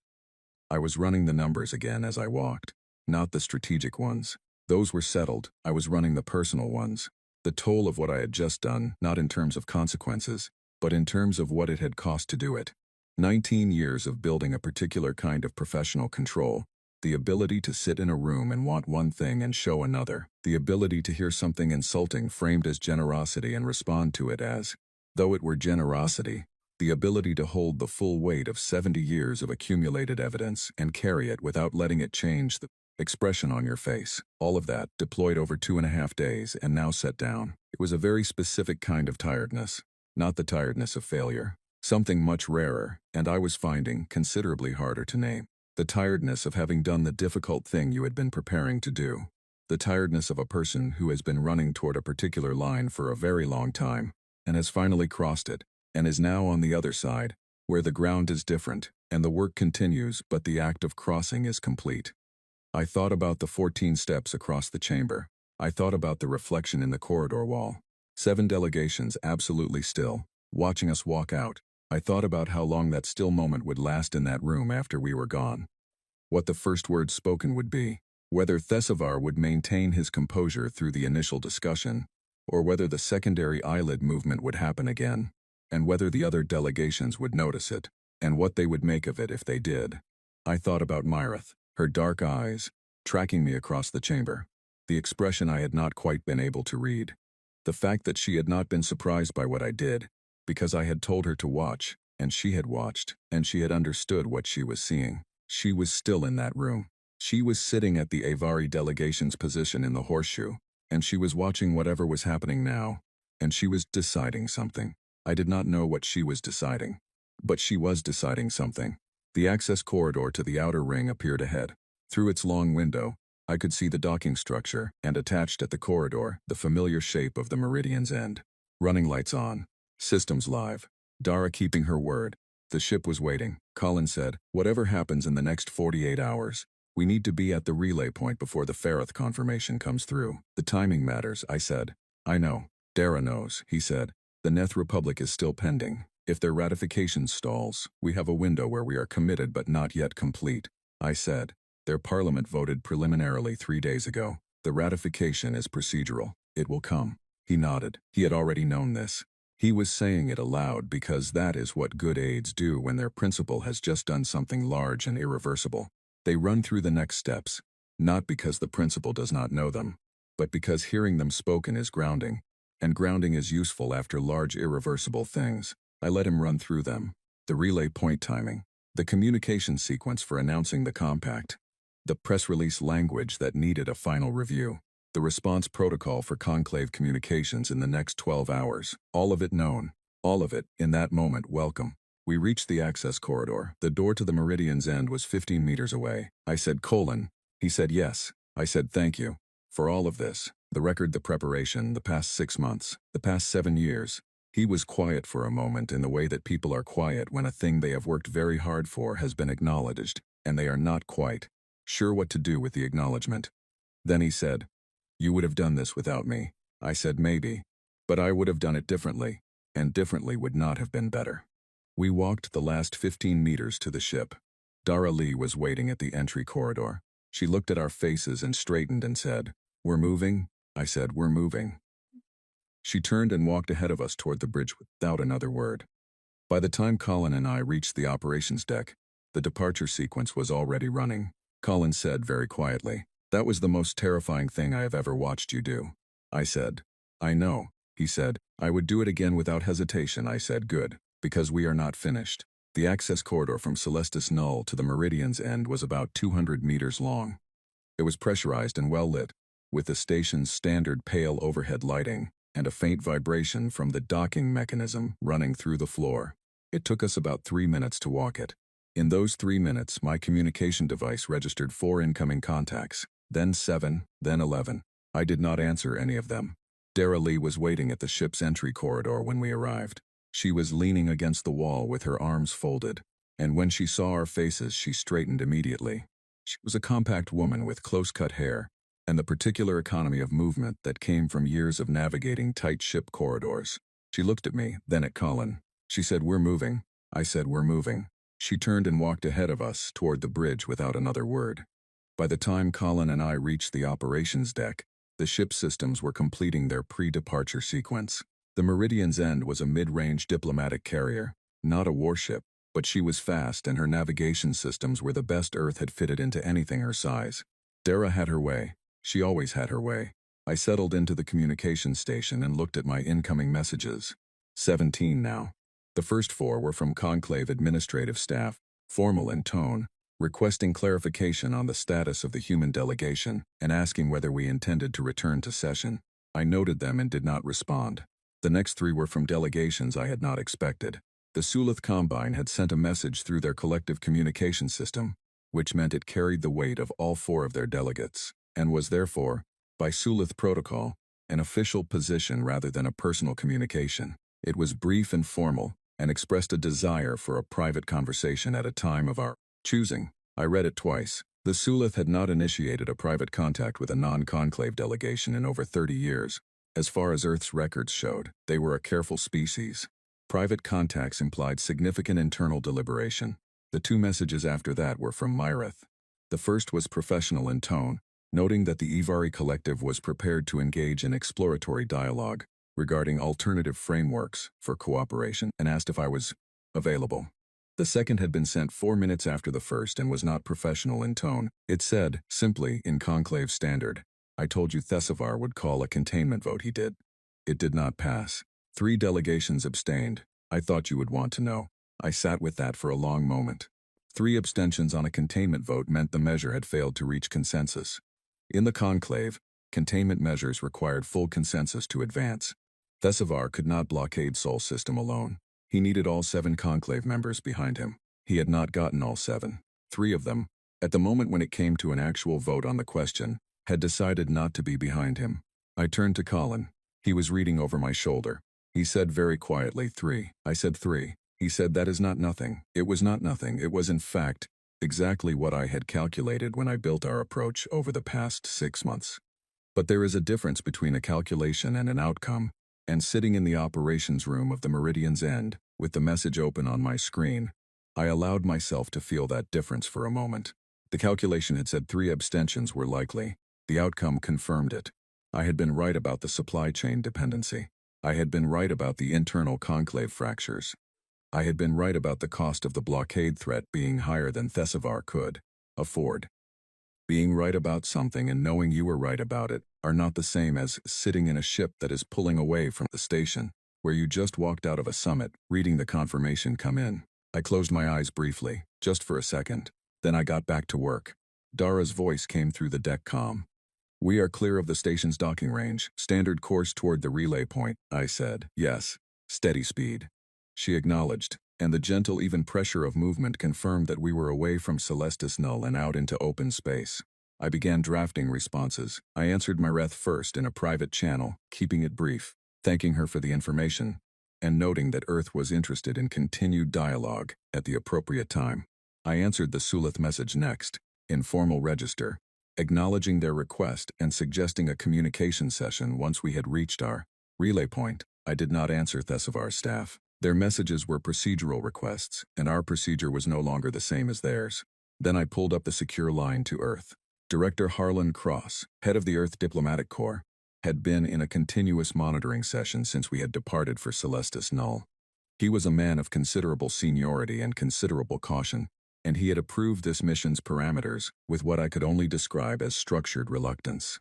I was running the numbers again as I walked, not the strategic ones. Those were settled. I was running the personal ones. The toll of what I had just done, not in terms of consequences, but in terms of what it had cost to do it. 19 years of building a particular kind of professional control, the ability to sit in a room and want one thing and show another, the ability to hear something insulting framed as generosity and respond to it as, though it were generosity, the ability to hold the full weight of 70 years of accumulated evidence and carry it without letting it change the expression on your face. All of that, deployed over 2.5 days and now set down. It was a very specific kind of tiredness, not the tiredness of failure. Something much rarer, and I was finding considerably harder to name. The tiredness of having done the difficult thing you had been preparing to do. The tiredness of a person who has been running toward a particular line for a very long time, and has finally crossed it, and is now on the other side, where the ground is different, and the work continues but the act of crossing is complete. I thought about the 14 steps across the chamber. I thought about the reflection in the corridor wall. 7 delegations absolutely still, watching us walk out. I thought about how long that still moment would last in that room after we were gone. What the first words spoken would be. Whether Thesavar would maintain his composure through the initial discussion, or whether the secondary eyelid movement would happen again, and whether the other delegations would notice it, and what they would make of it if they did. I thought about Myrith, her dark eyes, tracking me across the chamber. The expression I had not quite been able to read. The fact that she had not been surprised by what I did, because I had told her to watch, and she had watched, and she had understood what she was seeing. She was still in that room. She was sitting at the Avari delegation's position in the horseshoe, and she was watching whatever was happening now, and she was deciding something. I did not know what she was deciding, but she was deciding something. The access corridor to the outer ring appeared ahead. Through its long window, I could see the docking structure, and attached at the corridor, the familiar shape of the Meridian's end. Running lights on. Systems live. Dara keeping her word. The ship was waiting. Colin said, "Whatever happens in the next 48 hours, we need to be at the relay point before the Ferrith confirmation comes through." "The timing matters," I said. "I know. Dara knows," he said. "The Neth Republic is still pending. If their ratification stalls, we have a window where we are committed but not yet complete." I said. "Their parliament voted preliminarily 3 days ago. The ratification is procedural. It will come." He nodded. He had already known this. He was saying it aloud because that is what good aides do when their principal has just done something large and irreversible. They run through the next steps, not because the principal does not know them, but because hearing them spoken is grounding, and grounding is useful after large irreversible things. I let him run through them. The relay point timing, the communication sequence for announcing the compact, the press release language that needed a final review, the response protocol for conclave communications in the next 12 hours, all of it known, all of it, in that moment, welcome. We reached the access corridor. The door to the Meridian's end was 15 meters away. I said, "Colon." He said, "Yes." I said, "Thank you for all of this, the record, the preparation, the past 6 months, the past 7 years." He was quiet for a moment in the way that people are quiet when a thing they have worked very hard for has been acknowledged, and they are not quite sure what to do with the acknowledgement. Then he said, "You would have done this without me." I said, "Maybe. But I would have done it differently, and differently would not have been better." We walked the last 15 meters to the ship. Dara Lee was waiting at the entry corridor. She looked at our faces and straightened and said, "We're moving?" I said, "We're moving." She turned and walked ahead of us toward the bridge without another word. By the time Colin and I reached the operations deck, the departure sequence was already running. Colin said very quietly, "That was the most terrifying thing I have ever watched you do." I said, "I know." He said, "I would do it again without hesitation." I said, "Good, because we are not finished." The access corridor from Celestis Null to the Meridian's end was about 200 meters long. It was pressurized and well lit, with the station's standard pale overhead lighting, and a faint vibration from the docking mechanism running through the floor. It took us about 3 minutes to walk it. In those 3 minutes, my communication device registered 4 incoming contacts, then 7, then 11. I did not answer any of them. Dara Lee was waiting at the ship's entry corridor when we arrived. She was leaning against the wall with her arms folded, and when she saw our faces she straightened immediately. She was a compact woman with close-cut hair, and the particular economy of movement that came from years of navigating tight ship corridors. She looked at me, then at Colin. She said, "We're moving." I said, "We're moving." She turned and walked ahead of us toward the bridge without another word. By the time Colin and I reached the operations deck, the ship systems were completing their pre-departure sequence. The Meridian's End was a mid-range diplomatic carrier, not a warship, but she was fast and her navigation systems were the best Earth had fitted into anything her size. Dara had her way. She always had her way. I settled into the communications station and looked at my incoming messages. 17 now. The first 4 were from Conclave administrative staff, formal in tone, requesting clarification on the status of the human delegation and asking whether we intended to return to session. I noted them and did not respond. The next 3 were from delegations I had not expected. The Sulith Combine had sent a message through their collective communication system, which meant it carried the weight of all 4 of their delegates, and was therefore, by Sulith protocol, an official position rather than a personal communication. It was brief and formal, and expressed a desire for a private conversation at a time of our choosing. I read it twice. The Sulith had not initiated a private contact with a non-conclave delegation in over 30 years. As far as Earth's records showed, they were a careful species. Private contacts implied significant internal deliberation. The 2 messages after that were from Myrith. The first was professional in tone, noting that the Ivari Collective was prepared to engage in exploratory dialogue regarding alternative frameworks for cooperation and asked if I was available. The second had been sent 4 minutes after the first and was not professional in tone. It said, simply, in Conclave Standard, "I told you Thessavar would call a containment vote. He did. It did not pass. 3 delegations abstained. I thought you would want to know." I sat with that for a long moment. 3 abstentions on a containment vote meant the measure had failed to reach consensus. In the conclave, containment measures required full consensus to advance. Thessavar could not blockade Sol System alone. He needed all 7 conclave members behind him. He had not gotten all 7. 3 of them, at the moment when it came to an actual vote on the question, had decided not to be behind him. I turned to Colin. He was reading over my shoulder. He said very quietly, 3. I said 3. He said, "That is not nothing." It was not nothing. It was in fact exactly what I had calculated when I built our approach over the past 6 months. But there is a difference between a calculation and an outcome, and sitting in the operations room of the Meridian's End, with the message open on my screen, I allowed myself to feel that difference for a moment. The calculation had said 3 abstentions were likely. The outcome confirmed it. I had been right about the supply chain dependency. I had been right about the internal conclave fractures. I had been right about the cost of the blockade threat being higher than Thessavar could afford. Being right about something and knowing you were right about it are not the same as sitting in a ship that is pulling away from the station, where you just walked out of a summit, reading the confirmation come in. I closed my eyes briefly, just for a second. Then I got back to work. Dara's voice came through the deck comm. "We are clear of the station's docking range. Standard course toward the relay point," I said. "Yes. Steady speed." She acknowledged, and the gentle even pressure of movement confirmed that we were away from Celestis Null and out into open space. I began drafting responses. I answered Myrith first in a private channel, keeping it brief, thanking her for the information, and noting that Earth was interested in continued dialogue at the appropriate time. I answered the Sulith message next, in formal register, acknowledging their request and suggesting a communication session once we had reached our relay point. I did not answer Thessavar's staff. Their messages were procedural requests, and our procedure was no longer the same as theirs. Then I pulled up the secure line to Earth. Director Harlan Cross, head of the Earth Diplomatic Corps, had been in a continuous monitoring session since we had departed for Celestis Null. He was a man of considerable seniority and considerable caution, and he had approved this mission's parameters with what I could only describe as structured reluctance.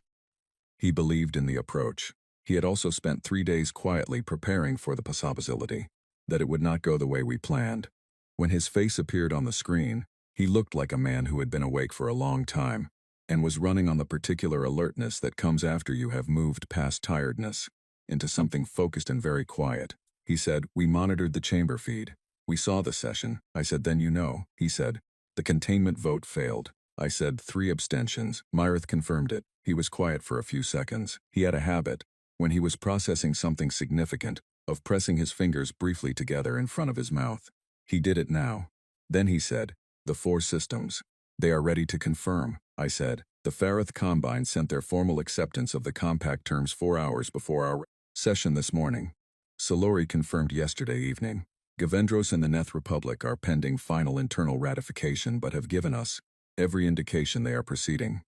He believed in the approach. He had also spent 3 days quietly preparing for the possibility that it would not go the way we planned. When his face appeared on the screen, he looked like a man who had been awake for a long time and was running on the particular alertness that comes after you have moved past tiredness into something focused and very quiet. He said, "We monitored the chamber feed. We saw the session." I said, "Then you know." He said, "The containment vote failed." I said 3 abstentions. Myrith confirmed it. He was quiet for a few seconds. He had a habit, when he was processing something significant, of pressing his fingers briefly together in front of his mouth. He did it now. Then he said, "The 4 systems. They are ready to confirm," I said. The Farith Combine sent their formal acceptance of the compact terms 4 hours before our session this morning. Solori confirmed yesterday evening. Gavendros and the Neth Republic are pending final internal ratification but have given us every indication they are proceeding.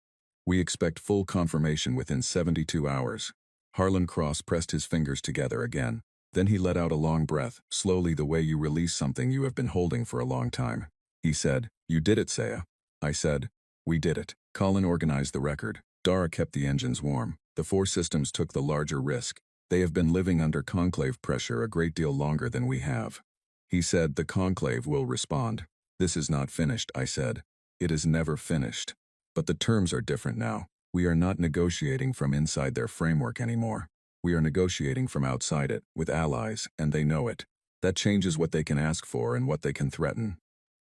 We expect full confirmation within 72 hours. Harlan Cross pressed his fingers together again. Then he let out a long breath, slowly the way you release something you have been holding for a long time. He said, "You did it, Saya." I said, "We did it." Colin organized the record. Dara kept the engines warm. The 4 systems took the larger risk. They have been living under conclave pressure a great deal longer than we have. He said, "The conclave will respond." "This is not finished," I said. "It is never finished. But the terms are different now. We are not negotiating from inside their framework anymore. We are negotiating from outside it, with allies, and they know it. That changes what they can ask for and what they can threaten."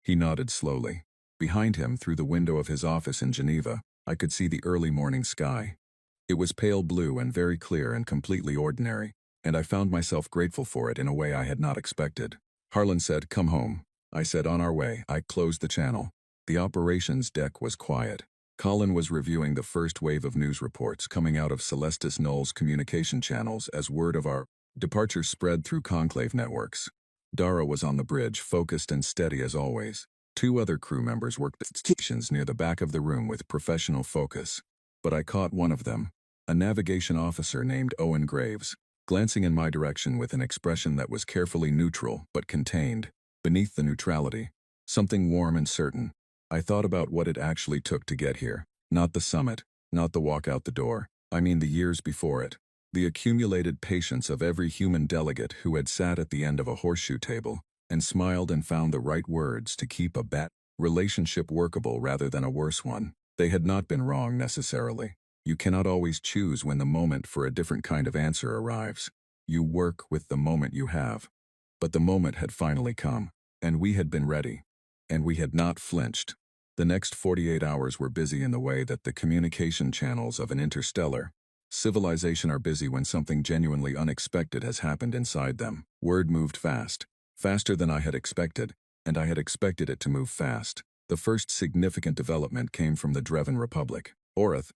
He nodded slowly. Behind him, through the window of his office in Geneva, I could see the early morning sky. It was pale blue and very clear and completely ordinary, and I found myself grateful for it in a way I had not expected. Harlan said, "Come home." I said, "On our way." I closed the channel. The operations deck was quiet. Colin was reviewing the first wave of news reports coming out of Celestis Null's communication channels as word of our departure spread through conclave networks. Dara was on the bridge, focused and steady as always. 2 other crew members worked at stations near the back of the room with professional focus. But I caught one of them, a navigation officer named Owen Graves, glancing in my direction with an expression that was carefully neutral but contained, beneath the neutrality, something warm and certain. I thought about what it actually took to get here. Not the summit, not the walk out the door. I mean the years before it. The accumulated patience of every human delegate who had sat at the end of a horseshoe table and smiled and found the right words to keep a bad relationship workable rather than a worse one. They had not been wrong necessarily. You cannot always choose when the moment for a different kind of answer arrives. You work with the moment you have. But the moment had finally come, and we had been ready. And we had not flinched. The next 48 hours were busy in the way that the communication channels of an interstellar civilization are busy when something genuinely unexpected has happened inside them. Word moved fast, faster than I had expected, and I had expected it to move fast. The first significant development came from the Dreven Republic. Orith,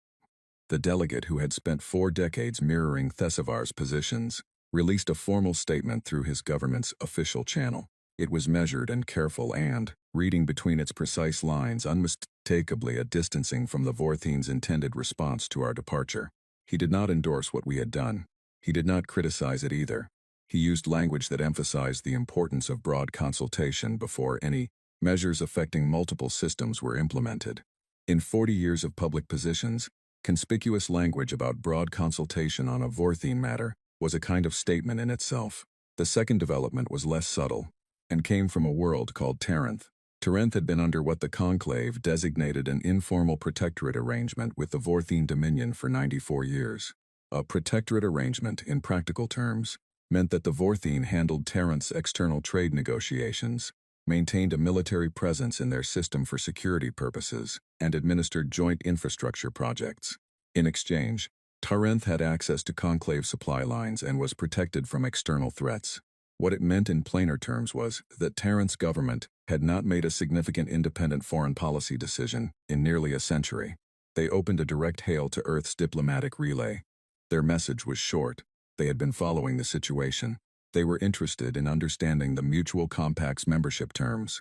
the delegate who had spent 4 decades mirroring Thesavar's positions, released a formal statement through his government's official channel. It was measured and careful and, reading between its precise lines, unmistakably a distancing from the Vorthine's intended response to our departure. He did not endorse what we had done. He did not criticize it either. He used language that emphasized the importance of broad consultation before any measures affecting multiple systems were implemented. In 40 years of public positions, conspicuous language about broad consultation on a Vorthine matter was a kind of statement in itself. The second development was less subtle, and came from a world called Tarenth. Tarenth had been under what the Conclave designated an informal protectorate arrangement with the Vorthine Dominion for 94 years. A protectorate arrangement, in practical terms, meant that the Vorthine handled Tarenth's external trade negotiations, maintained a military presence in their system for security purposes, and administered joint infrastructure projects. In exchange, Tarenth had access to Conclave supply lines and was protected from external threats. What it meant in plainer terms was that Tarenth's government had not made a significant independent foreign policy decision in nearly a century. They opened a direct hail to Earth's diplomatic relay. Their message was short. They had been following the situation. They were interested in understanding the Mutual Compact's membership terms.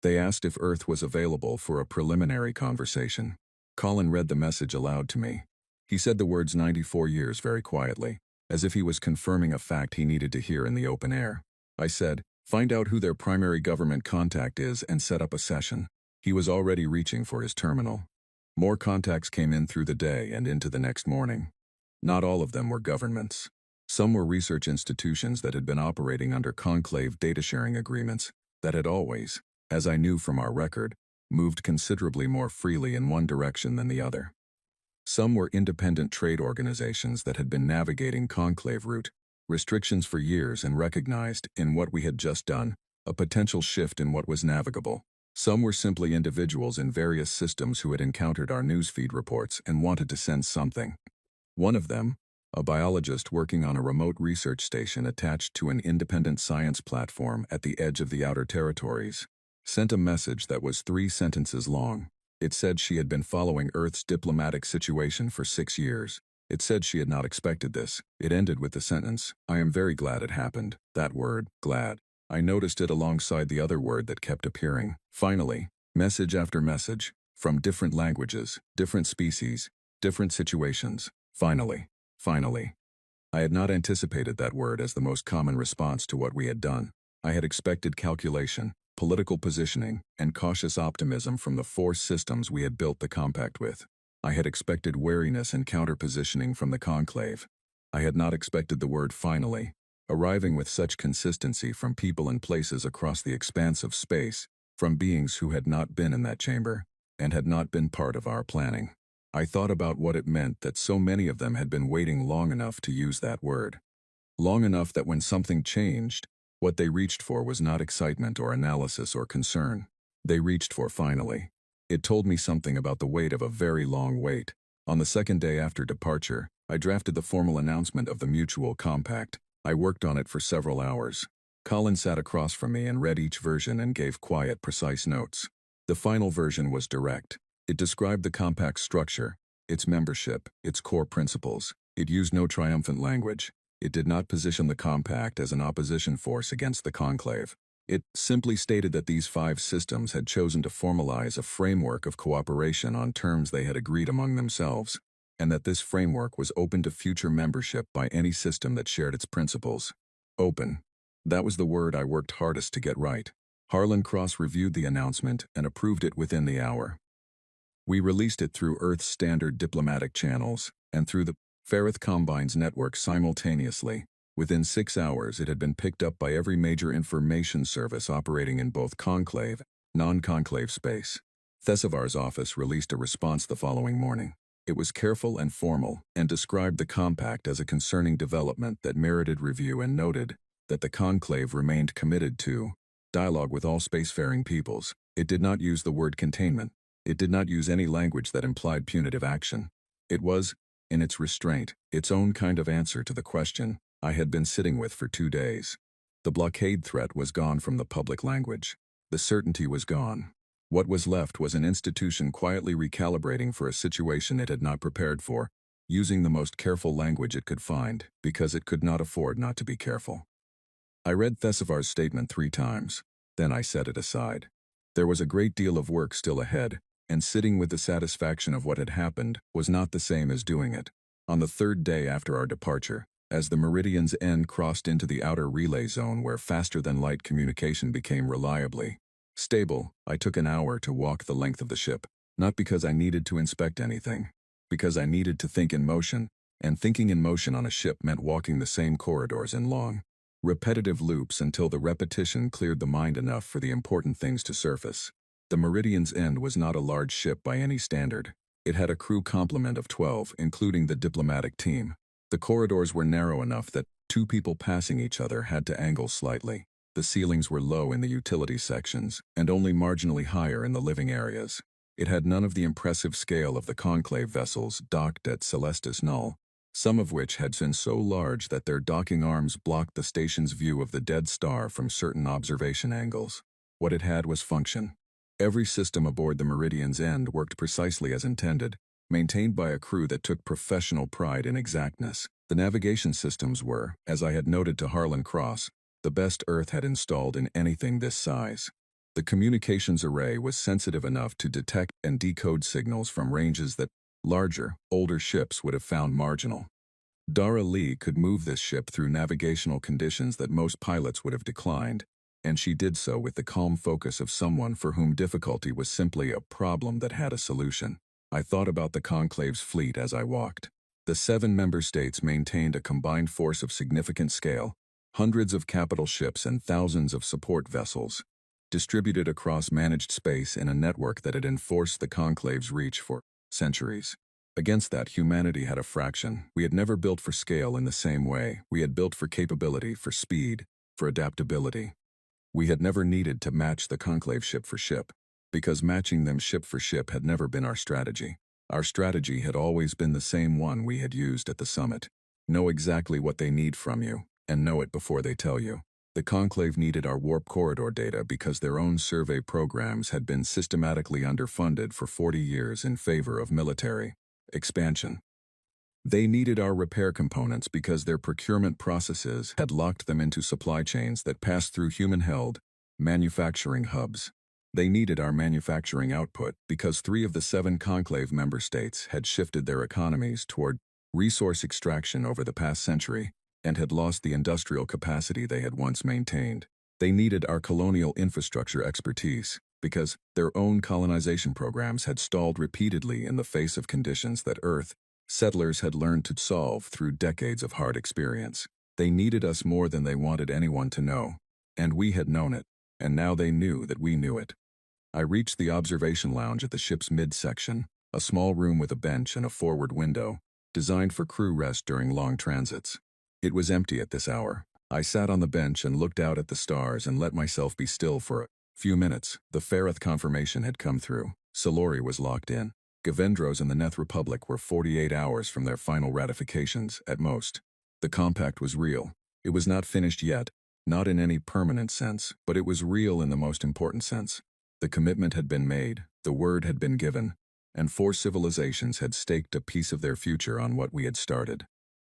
They asked if Earth was available for a preliminary conversation. Colin read the message aloud to me. He said the words 94 years very quietly, as if he was confirming a fact he needed to hear in the open air. I said, "Find out who their primary government contact is and set up a session." He was already reaching for his terminal. More contacts came in through the day and into the next morning. Not all of them were governments. Some were research institutions that had been operating under conclave data-sharing agreements that had always, as I knew from our record, moved considerably more freely in one direction than the other. Some were independent trade organizations that had been navigating conclave route restrictions for years and recognized, in what we had just done, a potential shift in what was navigable. Some were simply individuals in various systems who had encountered our newsfeed reports and wanted to send something. One of them, a biologist working on a remote research station attached to an independent science platform at the edge of the Outer Territories, sent a message that was 3 sentences long. It said she had been following Earth's diplomatic situation for 6 years. It said she had not expected this. It ended with the sentence, "I am very glad it happened." That word, glad. I noticed it alongside the other word that kept appearing. Finally, message after message, from different languages, different species, different situations. Finally. I had not anticipated that word as the most common response to what we had done. I had expected calculation, political positioning, and cautious optimism from the 4 systems we had built the compact with. I had expected wariness and counter-positioning from the conclave. I had not expected the word finally, arriving with such consistency from people and places across the expanse of space, from beings who had not been in that chamber, and had not been part of our planning. I thought about what it meant that so many of them had been waiting long enough to use that word. Long enough that when something changed, what they reached for was not excitement or analysis or concern. They reached for finally. It told me something about the weight of a very long wait. On the second day after departure, I drafted the formal announcement of the mutual compact. I worked on it for several hours. Colin sat across from me and read each version and gave quiet, precise notes. The final version was direct. It described the compact's structure, its membership, its core principles. It used no triumphant language. It did not position the compact as an opposition force against the conclave. It simply stated that these 5 systems had chosen to formalize a framework of cooperation on terms they had agreed among themselves, and that this framework was open to future membership by any system that shared its principles. Open. That was the word I worked hardest to get right. Harlan Cross reviewed the announcement and approved it within the hour. We released it through Earth's standard diplomatic channels, and through the Ferrith Combine's network simultaneously. Within 6 hours it had been picked up by every major information service operating in both conclave, non-conclave space. Thesivar's office released a response the following morning. It was careful and formal, and described the compact as a concerning development that merited review and noted that the conclave remained committed to dialogue with all spacefaring peoples. It did not use the word containment. It did not use any language that implied punitive action. It was, in its restraint, its own kind of answer to the question I had been sitting with for 2 days. The blockade threat was gone from the public language. The certainty was gone. What was left was an institution quietly recalibrating for a situation it had not prepared for, using the most careful language it could find, because it could not afford not to be careful. I read Thesivar's statement 3 times. Then I set it aside. There was a great deal of work still ahead, and sitting with the satisfaction of what had happened was not the same as doing it. On the 3rd day after our departure, as the Meridian's end crossed into the outer relay zone where faster-than-light communication became reliably stable, I took an hour to walk the length of the ship, not because I needed to inspect anything, because I needed to think in motion, and thinking in motion on a ship meant walking the same corridors in long, repetitive loops until the repetition cleared the mind enough for the important things to surface. The Meridian's End was not a large ship by any standard. It had a crew complement of 12, including the diplomatic team. The corridors were narrow enough that 2 people passing each other had to angle slightly. The ceilings were low in the utility sections, and only marginally higher in the living areas. It had none of the impressive scale of the conclave vessels docked at Celestis Null, some of which had been so large that their docking arms blocked the station's view of the dead star from certain observation angles. What it had was function. Every system aboard the Meridian's End worked precisely as intended, maintained by a crew that took professional pride in exactness. The navigation systems were, as I had noted to Harlan Cross, the best Earth had installed in anything this size. The communications array was sensitive enough to detect and decode signals from ranges that larger, older ships would have found marginal. Dara Lee could move this ship through navigational conditions that most pilots would have declined, and she did so with the calm focus of someone for whom difficulty was simply a problem that had a solution. I thought about the Conclave's fleet as I walked. The 7 member states maintained a combined force of significant scale, hundreds of capital ships and thousands of support vessels, distributed across managed space in a network that had enforced the Conclave's reach for centuries. Against that, humanity had a fraction. We had never built for scale in the same way. We had built for capability, for speed, for adaptability. We had never needed to match the Conclave ship for ship. because matching them ship for ship had never been our strategy. Our strategy had always been the same one we had used at the summit. Know exactly what they need from you, and know it before they tell you. The Conclave needed our warp corridor data because their own survey programs had been systematically underfunded for 40 years in favor of military expansion. They needed our repair components because their procurement processes had locked them into supply chains that passed through human-held manufacturing hubs. They needed our manufacturing output because 3 of the 7 Conclave member states had shifted their economies toward resource extraction over the past century and had lost the industrial capacity they had once maintained. They needed our colonial infrastructure expertise because their own colonization programs had stalled repeatedly in the face of conditions that Earth settlers had learned to solve through decades of hard experience. They needed us more than they wanted anyone to know, and we had known it, and now they knew that we knew it. I reached the observation lounge at the ship's midsection, a small room with a bench and a forward window, designed for crew rest during long transits. It was empty at this hour. I sat on the bench and looked out at the stars and let myself be still for a few minutes. The Ferrith confirmation had come through. Silori was locked in. Gavendros and the Neth Republic were 48 hours from their final ratifications, at most. The compact was real. It was not finished yet, not in any permanent sense, but it was real in the most important sense. The commitment had been made, the word had been given, and 4 civilizations had staked a piece of their future on what we had started.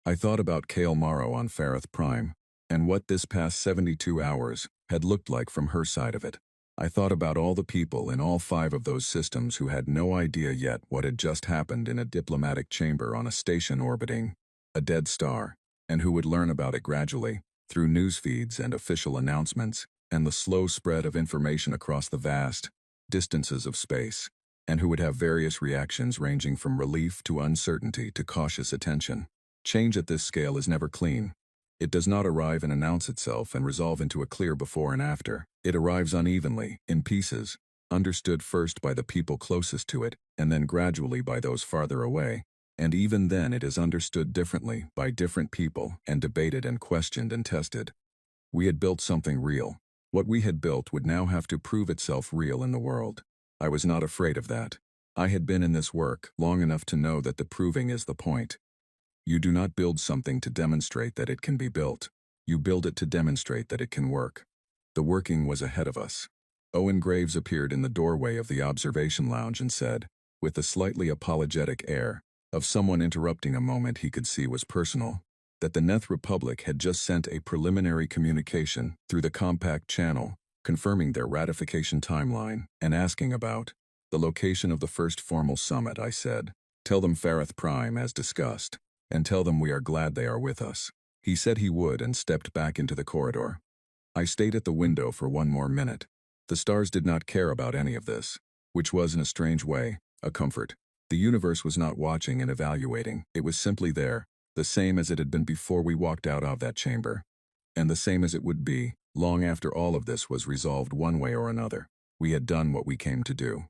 I thought about Kale Morrow on Farith Prime, and what this past 72 hours had looked like from her side of it. I thought about all the people in all 5 of those systems who had no idea yet what had just happened in a diplomatic chamber on a station orbiting a dead star, and who would learn about it gradually, through news feeds and official announcements, and the slow spread of information across the vast distances of space, and who would have various reactions ranging from relief to uncertainty to cautious attention. Change at this scale is never clean. It does not arrive and announce itself and resolve into a clear before and after. It arrives unevenly, in pieces, understood first by the people closest to it, and then gradually by those farther away. And even then it is understood differently by different people and debated and questioned and tested. We had built something real. What we had built would now have to prove itself real in the world. I was not afraid of that. I had been in this work long enough to know that the proving is the point. You do not build something to demonstrate that it can be built. You build it to demonstrate that it can work. The working was ahead of us. Owen Graves appeared in the doorway of the observation lounge and said, with a slightly apologetic air, of someone interrupting a moment he could see was personal, that the Neth Republic had just sent a preliminary communication through the Compact channel, confirming their ratification timeline and asking about the location of the first formal summit. I said, tell them Farith Prime as discussed, and tell them we are glad they are with us. He said he would and stepped back into the corridor. I stayed at the window for one more minute. The stars did not care about any of this, which was in a strange way a comfort. The universe was not watching and evaluating. It was simply there, the same as it had been before we walked out of that chamber, and the same as it would be long after all of this was resolved one way or another. We had done what we came to do.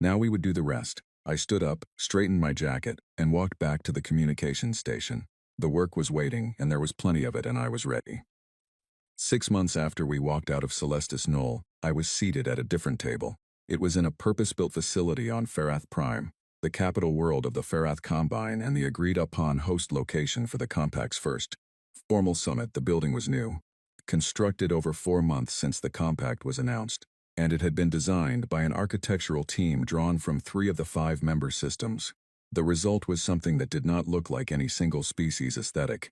Now we would do the rest. I stood up, straightened my jacket, and walked back to the communications station. The work was waiting, and there was plenty of it, and I was ready. 6 months after we walked out of Celestis Null, I was seated at a different table. It was in a purpose-built facility on Farath Prime, the capital world of the Farath Combine and the agreed-upon host location for the Compact's first formal summit. The building was new, constructed over 4 months since the Compact was announced, and it had been designed by an architectural team drawn from 3 of the 5 member systems. The result was something that did not look like any single species aesthetic.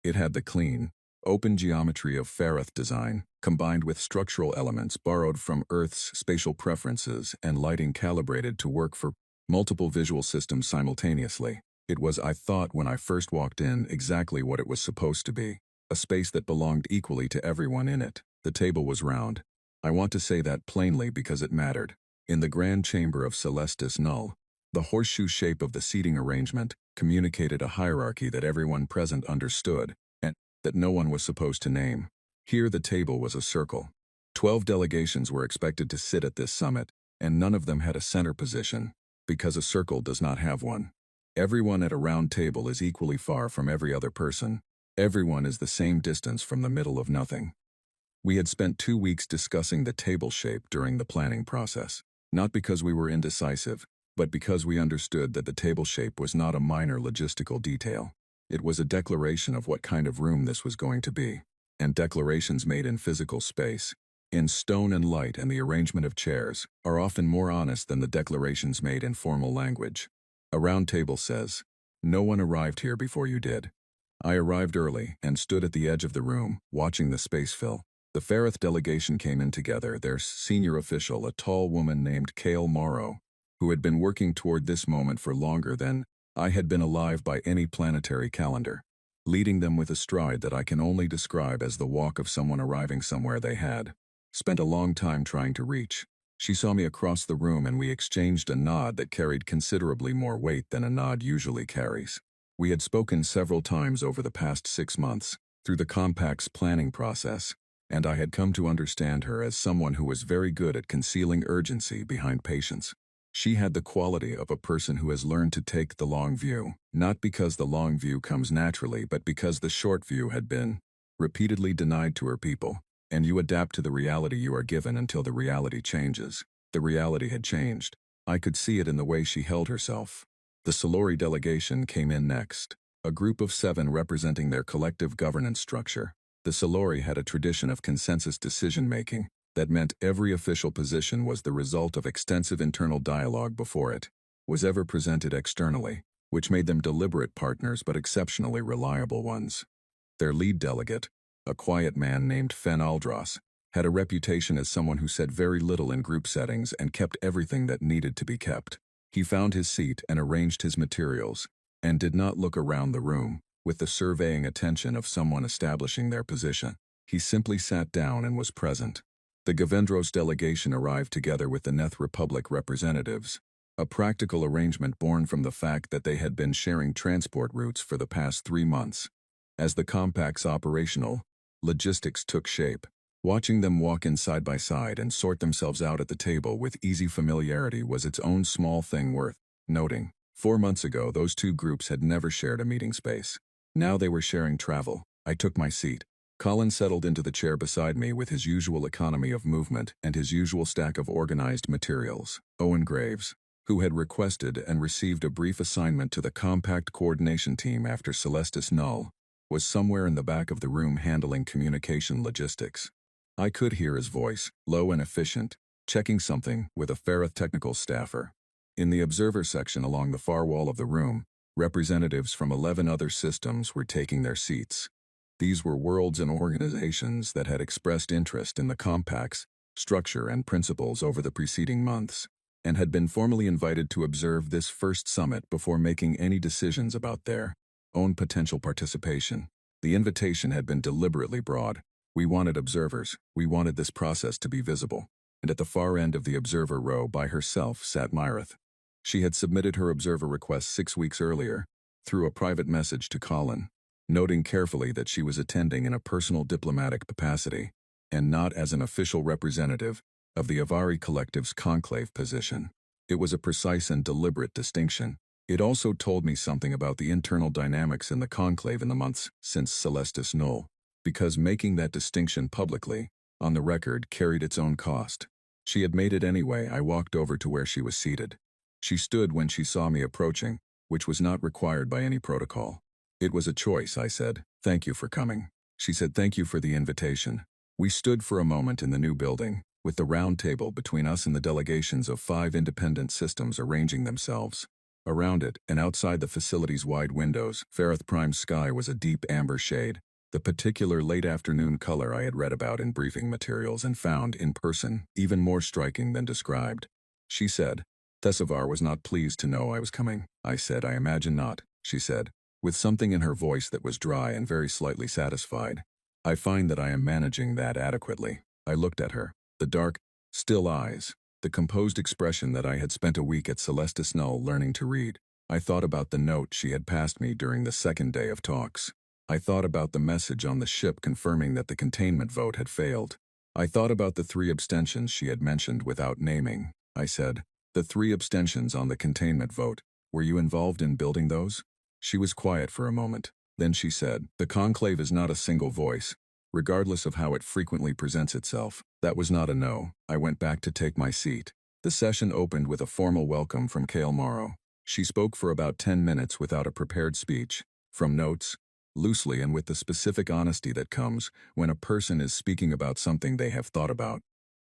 It had the clean, open geometry of Farath design, combined with structural elements borrowed from Earth's spatial preferences and lighting calibrated to work for multiple visual systems simultaneously. It was, I thought when I first walked in, exactly what it was supposed to be, a space that belonged equally to everyone in it. The table was round. I want to say that plainly because it mattered. In the grand chamber of Celestis Null, the horseshoe shape of the seating arrangement communicated a hierarchy that everyone present understood, and that no one was supposed to name. Here the table was a circle. 12 delegations were expected to sit at this summit, and none of them had a center position, because a circle does not have one. Everyone at a round table is equally far from every other person. Everyone is the same distance from the middle of nothing. We had spent 2 weeks discussing the table shape during the planning process. Not because we were indecisive, but because we understood that the table shape was not a minor logistical detail. It was a declaration of what kind of room this was going to be. And declarations made in physical space, in stone and light and the arrangement of chairs, are often more honest than the declarations made in formal language. A round table says, "No one arrived here before you did." I arrived early and stood at the edge of the room, watching the space fill. The Ferrith delegation came in together, their senior official, a tall woman named Kale Morrow, who had been working toward this moment for longer than I had been alive by any planetary calendar, leading them with a stride that I can only describe as the walk of someone arriving somewhere they had spent a long time trying to reach. She saw me across the room and we exchanged a nod that carried considerably more weight than a nod usually carries. We had spoken several times over the past 6 months, through the compact's planning process, and I had come to understand her as someone who was very good at concealing urgency behind patience. She had the quality of a person who has learned to take the long view, not because the long view comes naturally, but because the short view had been repeatedly denied to her people. And you adapt to the reality you are given until the reality changes. The reality had changed. I could see it in the way she held herself. The Solori delegation came in next, a group of 7 representing their collective governance structure. The Solori had a tradition of consensus decision-making that meant every official position was the result of extensive internal dialogue before it was ever presented externally, which made them deliberate partners but exceptionally reliable ones. Their lead delegate, a quiet man named Fen Aldros, had a reputation as someone who said very little in group settings and kept everything that needed to be kept. He found his seat and arranged his materials, and did not look around the room with the surveying attention of someone establishing their position. He simply sat down and was present. The Gavendros delegation arrived together with the Neth Republic representatives, a practical arrangement born from the fact that they had been sharing transport routes for the past 3 months. As the compact's operational logistics took shape, watching them walk in side by side and sort themselves out at the table with easy familiarity was its own small thing worth noting. 4 months ago, those 2 groups had never shared a meeting space. Now they were sharing travel. I took my seat. Colin settled into the chair beside me with his usual economy of movement and his usual stack of organized materials. Owen Graves, who had requested and received a brief assignment to the compact coordination team after Celestis Null, was somewhere in the back of the room handling communication logistics. I could hear his voice, low and efficient, checking something with a Ferrith technical staffer. In the observer section along the far wall of the room, representatives from 11 other systems were taking their seats. These were worlds and organizations that had expressed interest in the compact's structure and principles over the preceding months, and had been formally invited to observe this first summit before making any decisions about their own potential participation. The invitation had been deliberately broad. We wanted observers. We wanted this process to be visible. And at the far end of the observer row by herself sat Myrith. She had submitted her observer request 6 weeks earlier, through a private message to Colin, noting carefully that she was attending in a personal diplomatic capacity, and not as an official representative of the Avari Collective's conclave position. It was a precise and deliberate distinction. It also told me something about the internal dynamics in the conclave in the months since Celestis Null, because making that distinction publicly, on the record, carried its own cost. She had made it anyway. I walked over to where she was seated. She stood when she saw me approaching, which was not required by any protocol. It was a choice, I said. Thank you for coming. She said thank you for the invitation. We stood for a moment in the new building, with the round table between us and the delegations of 5 independent systems arranging themselves. Around it, and outside the facility's wide windows, Ferrith Prime's sky was a deep amber shade, the particular late afternoon color I had read about in briefing materials and found, in person, even more striking than described. She said, Thessavar was not pleased to know I was coming. I said, I imagine not, she said, with something in her voice that was dry and very slightly satisfied. I find that I am managing that adequately. I looked at her, the dark, still eyes, the composed expression that I had spent a week at Celestis Null learning to read. I thought about the note she had passed me during the 2nd day of talks. I thought about the message on the ship confirming that the containment vote had failed. I thought about the 3 abstentions she had mentioned without naming. I said, the 3 abstentions on the containment vote, were you involved in building those? She was quiet for a moment. Then she said, the conclave is not a single voice, regardless of how it frequently presents itself. That was not a no. I went back to take my seat. The session opened with a formal welcome from Kale Morrow. She spoke for about 10 minutes without a prepared speech, from notes, loosely and with the specific honesty that comes when a person is speaking about something they have thought about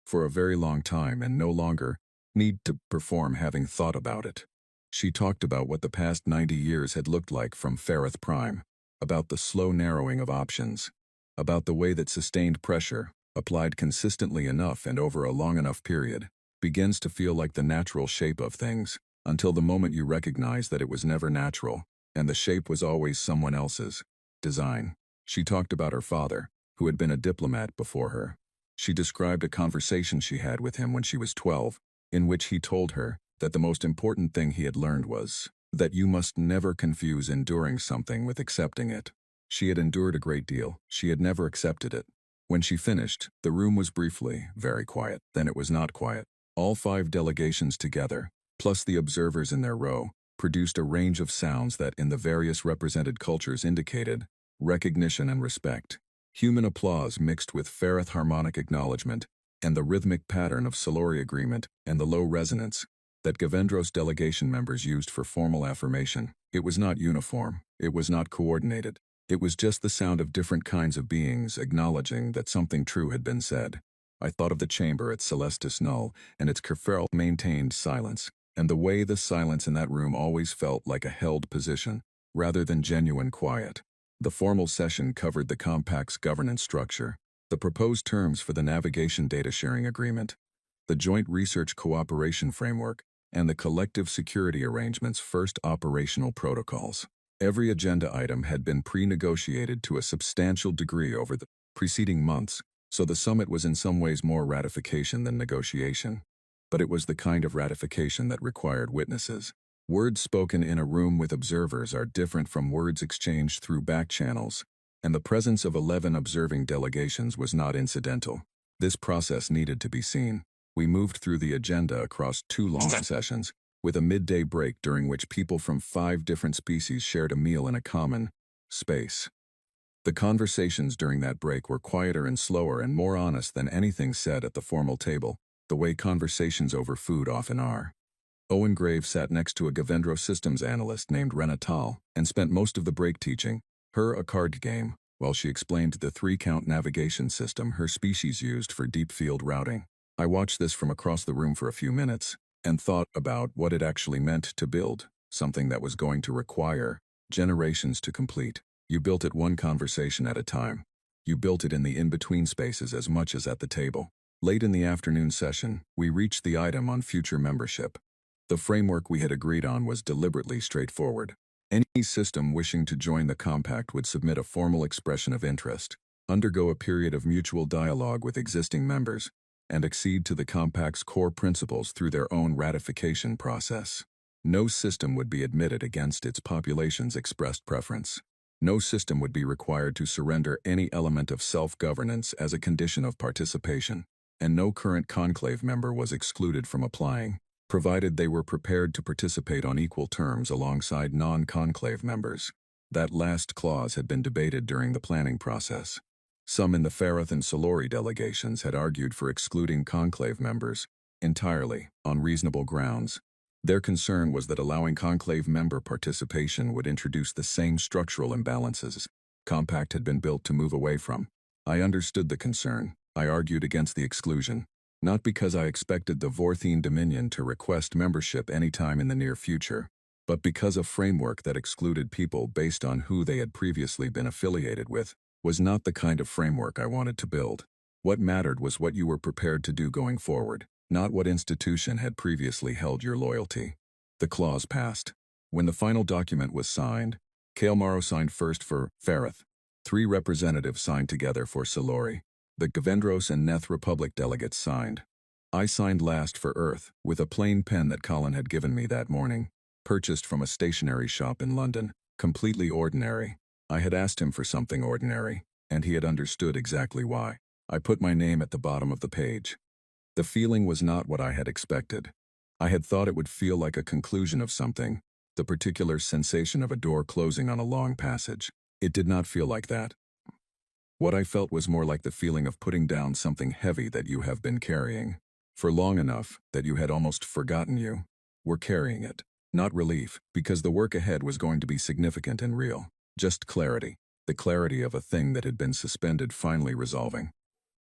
for a very long time and no longer need to perform having thought about it. She talked about what the past 90 years had looked like from Ferrith Prime, about the slow narrowing of options, about the way that sustained pressure, applied consistently enough and over a long enough period, begins to feel like the natural shape of things, until the moment you recognize that it was never natural, and the shape was always someone else's design. She talked about her father, who had been a diplomat before her. She described a conversation she had with him when she was 12, in which he told her that the most important thing he had learned was that you must never confuse enduring something with accepting it. She had endured a great deal. She had never accepted it. When she finished, the room was briefly very quiet. Then it was not quiet. All 5 delegations together, plus the observers in their row, produced a range of sounds that in the various represented cultures indicated recognition and respect. Human applause mixed with Ferrith harmonic acknowledgement, and the rhythmic pattern of Solori agreement and the low resonance that Gavendros delegation members used for formal affirmation. It was not uniform. It was not coordinated. It was just the sound of different kinds of beings acknowledging that something true had been said. I thought of the chamber at Celestis Null and its careful maintained silence, and the way the silence in that room always felt like a held position, rather than genuine quiet. The formal session covered the Compact's governance structure, the proposed terms for the navigation data sharing agreement, the joint research cooperation framework, and the collective security arrangement's first operational protocols. Every agenda item had been pre-negotiated to a substantial degree over the preceding months, so the summit was in some ways more ratification than negotiation. But it was the kind of ratification that required witnesses. Words spoken in a room with observers are different from words exchanged through back channels, and the presence of 11 observing delegations was not incidental. This process needed to be seen. We moved through the agenda across 2 long sessions, with a midday break during which people from 5 different species shared a meal in a common space. The conversations during that break were quieter and slower and more honest than anything said at the formal table, the way conversations over food often are. Owen Grave sat next to a Gavendro systems analyst named Renatal and spent most of the break teaching her a card game while she explained the 3-count navigation system her species used for deep field routing. I watched this from across the room for a few minutes and thought about what it actually meant to build something that was going to require generations to complete. You built it one conversation at a time. You built it in the in-between spaces as much as at the table. Late in the afternoon session, we reached the item on future membership. The framework we had agreed on was deliberately straightforward. Any system wishing to join the compact would submit a formal expression of interest, undergo a period of mutual dialogue with existing members, and accede to the compact's core principles through their own ratification process. No system would be admitted against its population's expressed preference. No system would be required to surrender any element of self-governance as a condition of participation, and no current conclave member was excluded from applying, provided they were prepared to participate on equal terms alongside non-conclave members. That last clause had been debated during the planning process. Some in the Ferrith and Solori delegations had argued for excluding conclave members entirely on reasonable grounds. Their concern was that allowing conclave member participation would introduce the same structural imbalances Compact had been built to move away from. I understood the concern. I argued against the exclusion, not because I expected the Vorthene Dominion to request membership anytime in the near future, but because a framework that excluded people based on who they had previously been affiliated with was not the kind of framework I wanted to build. What mattered was what you were prepared to do going forward, not what institution had previously held your loyalty. The clause passed. When the final document was signed, Kale Morrow signed first for Ferrith. 3 representatives signed together for Solori. The Gavendros and Neth Republic delegates signed. I signed last for Earth, with a plain pen that Colin had given me that morning, purchased from a stationery shop in London, completely ordinary. I had asked him for something ordinary, and he had understood exactly why. I put my name at the bottom of the page. The feeling was not what I had expected. I had thought it would feel like a conclusion of something, the particular sensation of a door closing on a long passage. It did not feel like that. What I felt was more like the feeling of putting down something heavy that you have been carrying. For long enough that you had almost forgotten you were carrying it. Not relief, because the work ahead was going to be significant and real. Just clarity. The clarity of a thing that had been suspended finally resolving.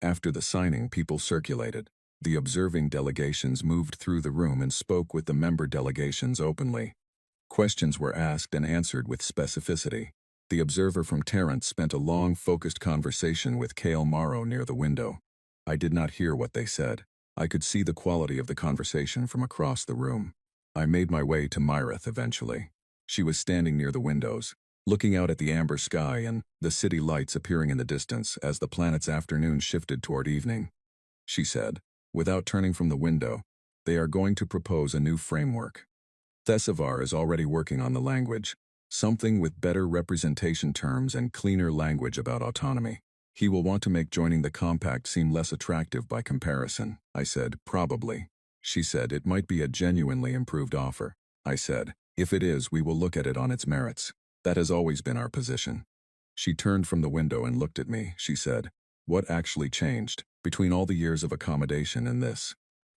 After the signing, people circulated. The observing delegations moved through the room and spoke with the member delegations openly. Questions were asked and answered with specificity. The observer from Tarrant spent a long, focused conversation with Cale Morrow near the window. I did not hear what they said. I could see the quality of the conversation from across the room. I made my way to Myrith eventually. She was standing near the windows, looking out at the amber sky and the city lights appearing in the distance as the planet's afternoon shifted toward evening. She said, without turning from the window, "They are going to propose a new framework. Thessavar is already working on the language, something with better representation terms and cleaner language about autonomy. He will want to make joining the compact seem less attractive by comparison." I said, "Probably." She said, "It might be a genuinely improved offer." I said, "If it is, we will look at it on its merits. That has always been our position." She turned from the window and looked at me. She said, "What actually changed between all the years of accommodation and this?"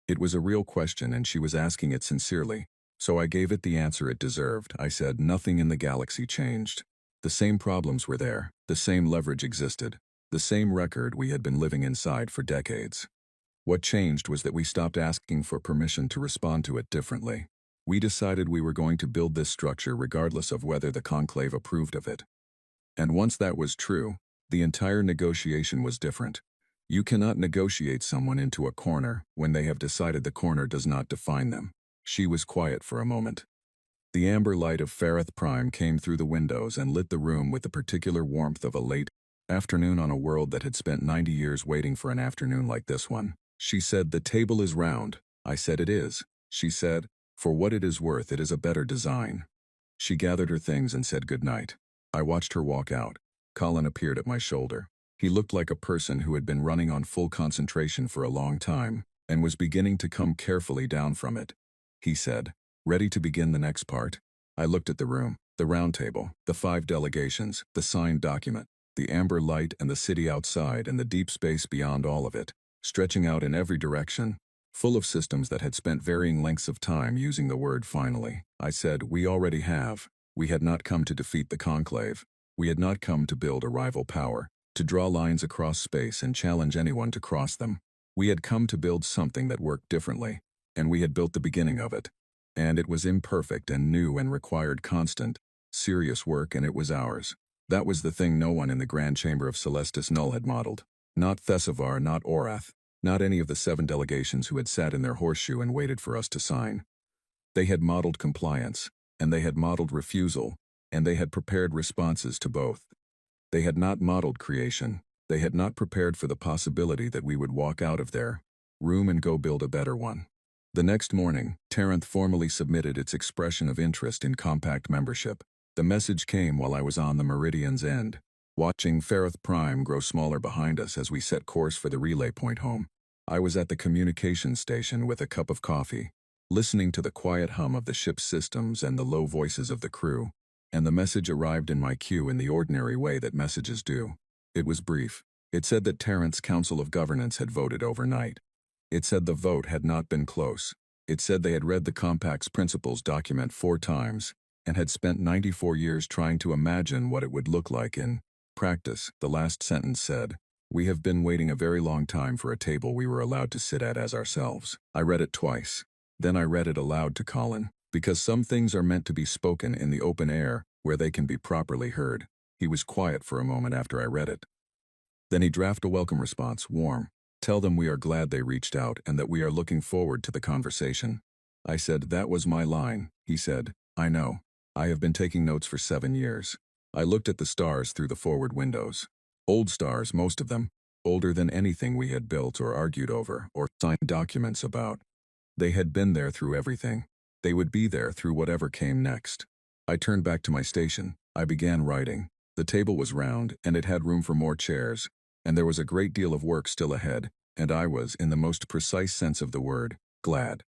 It was a real question and she was asking it sincerely, so I gave it the answer it deserved. I said, "Nothing in the galaxy changed. The same problems were there, the same leverage existed, the same record we had been living inside for decades. What changed was that we stopped asking for permission to respond to it differently. We decided we were going to build this structure regardless of whether the conclave approved of it. And once that was true, the entire negotiation was different. You cannot negotiate someone into a corner when they have decided the corner does not define them." She was quiet for a moment. The amber light of Ferrith Prime came through the windows and lit the room with the particular warmth of a late afternoon on a world that had spent 90 years waiting for an afternoon like this one. She said, "The table is round." I said, "It is." She said, "For what it is worth, it is a better design." She gathered her things and said goodnight. I watched her walk out. Colin appeared at my shoulder. He looked like a person who had been running on full concentration for a long time and was beginning to come carefully down from it. He said, "Ready to begin the next part?" I looked at the room, the round table, the 5 delegations, the signed document, the amber light and the city outside and the deep space beyond all of it, stretching out in every direction, full of systems that had spent varying lengths of time using the word finally. I said, "We already have." We had not come to defeat the conclave. We had not come to build a rival power, to draw lines across space and challenge anyone to cross them. We had come to build something that worked differently, and we had built the beginning of it. And it was imperfect and new and required constant, serious work, and it was ours. That was the thing no one in the Grand Chamber of Celestis Null had modeled. Not Thessavar, not Orath, not any of the 7 delegations who had sat in their horseshoe and waited for us to sign. They had modeled compliance, and they had modeled refusal, and they had prepared responses to both. They had not modeled creation. They had not prepared for the possibility that we would walk out of their room and go build a better one. The next morning, Tarrant formally submitted its expression of interest in compact membership. The message came while I was on the meridian's end, watching Ferrith Prime grow smaller behind us as we set course for the relay point home. I was at the communications station with a cup of coffee, listening to the quiet hum of the ship's systems and the low voices of the crew, and the message arrived in my queue in the ordinary way that messages do. It was brief. It said that Tarrant's Council of Governance had voted overnight. It said the vote had not been close. It said they had read the Compact's principles document 4 times, and had spent 94 years trying to imagine what it would look like in practice. The last sentence said, "We have been waiting a very long time for a table we were allowed to sit at as ourselves." I read it twice. Then I read it aloud to Colin, because some things are meant to be spoken in the open air where they can be properly heard. He was quiet for a moment after I read it. Then he drafted a welcome response, warm. "Tell them we are glad they reached out and that we are looking forward to the conversation." I said, "That was my line." He said, "I know. I have been taking notes for 7 years." I looked at the stars through the forward windows. Old stars, most of them, older than anything we had built or argued over or signed documents about. They had been there through everything. They would be there through whatever came next. I turned back to my station. I began writing. The table was round, and it had room for more chairs, and there was a great deal of work still ahead, and I was, in the most precise sense of the word, glad.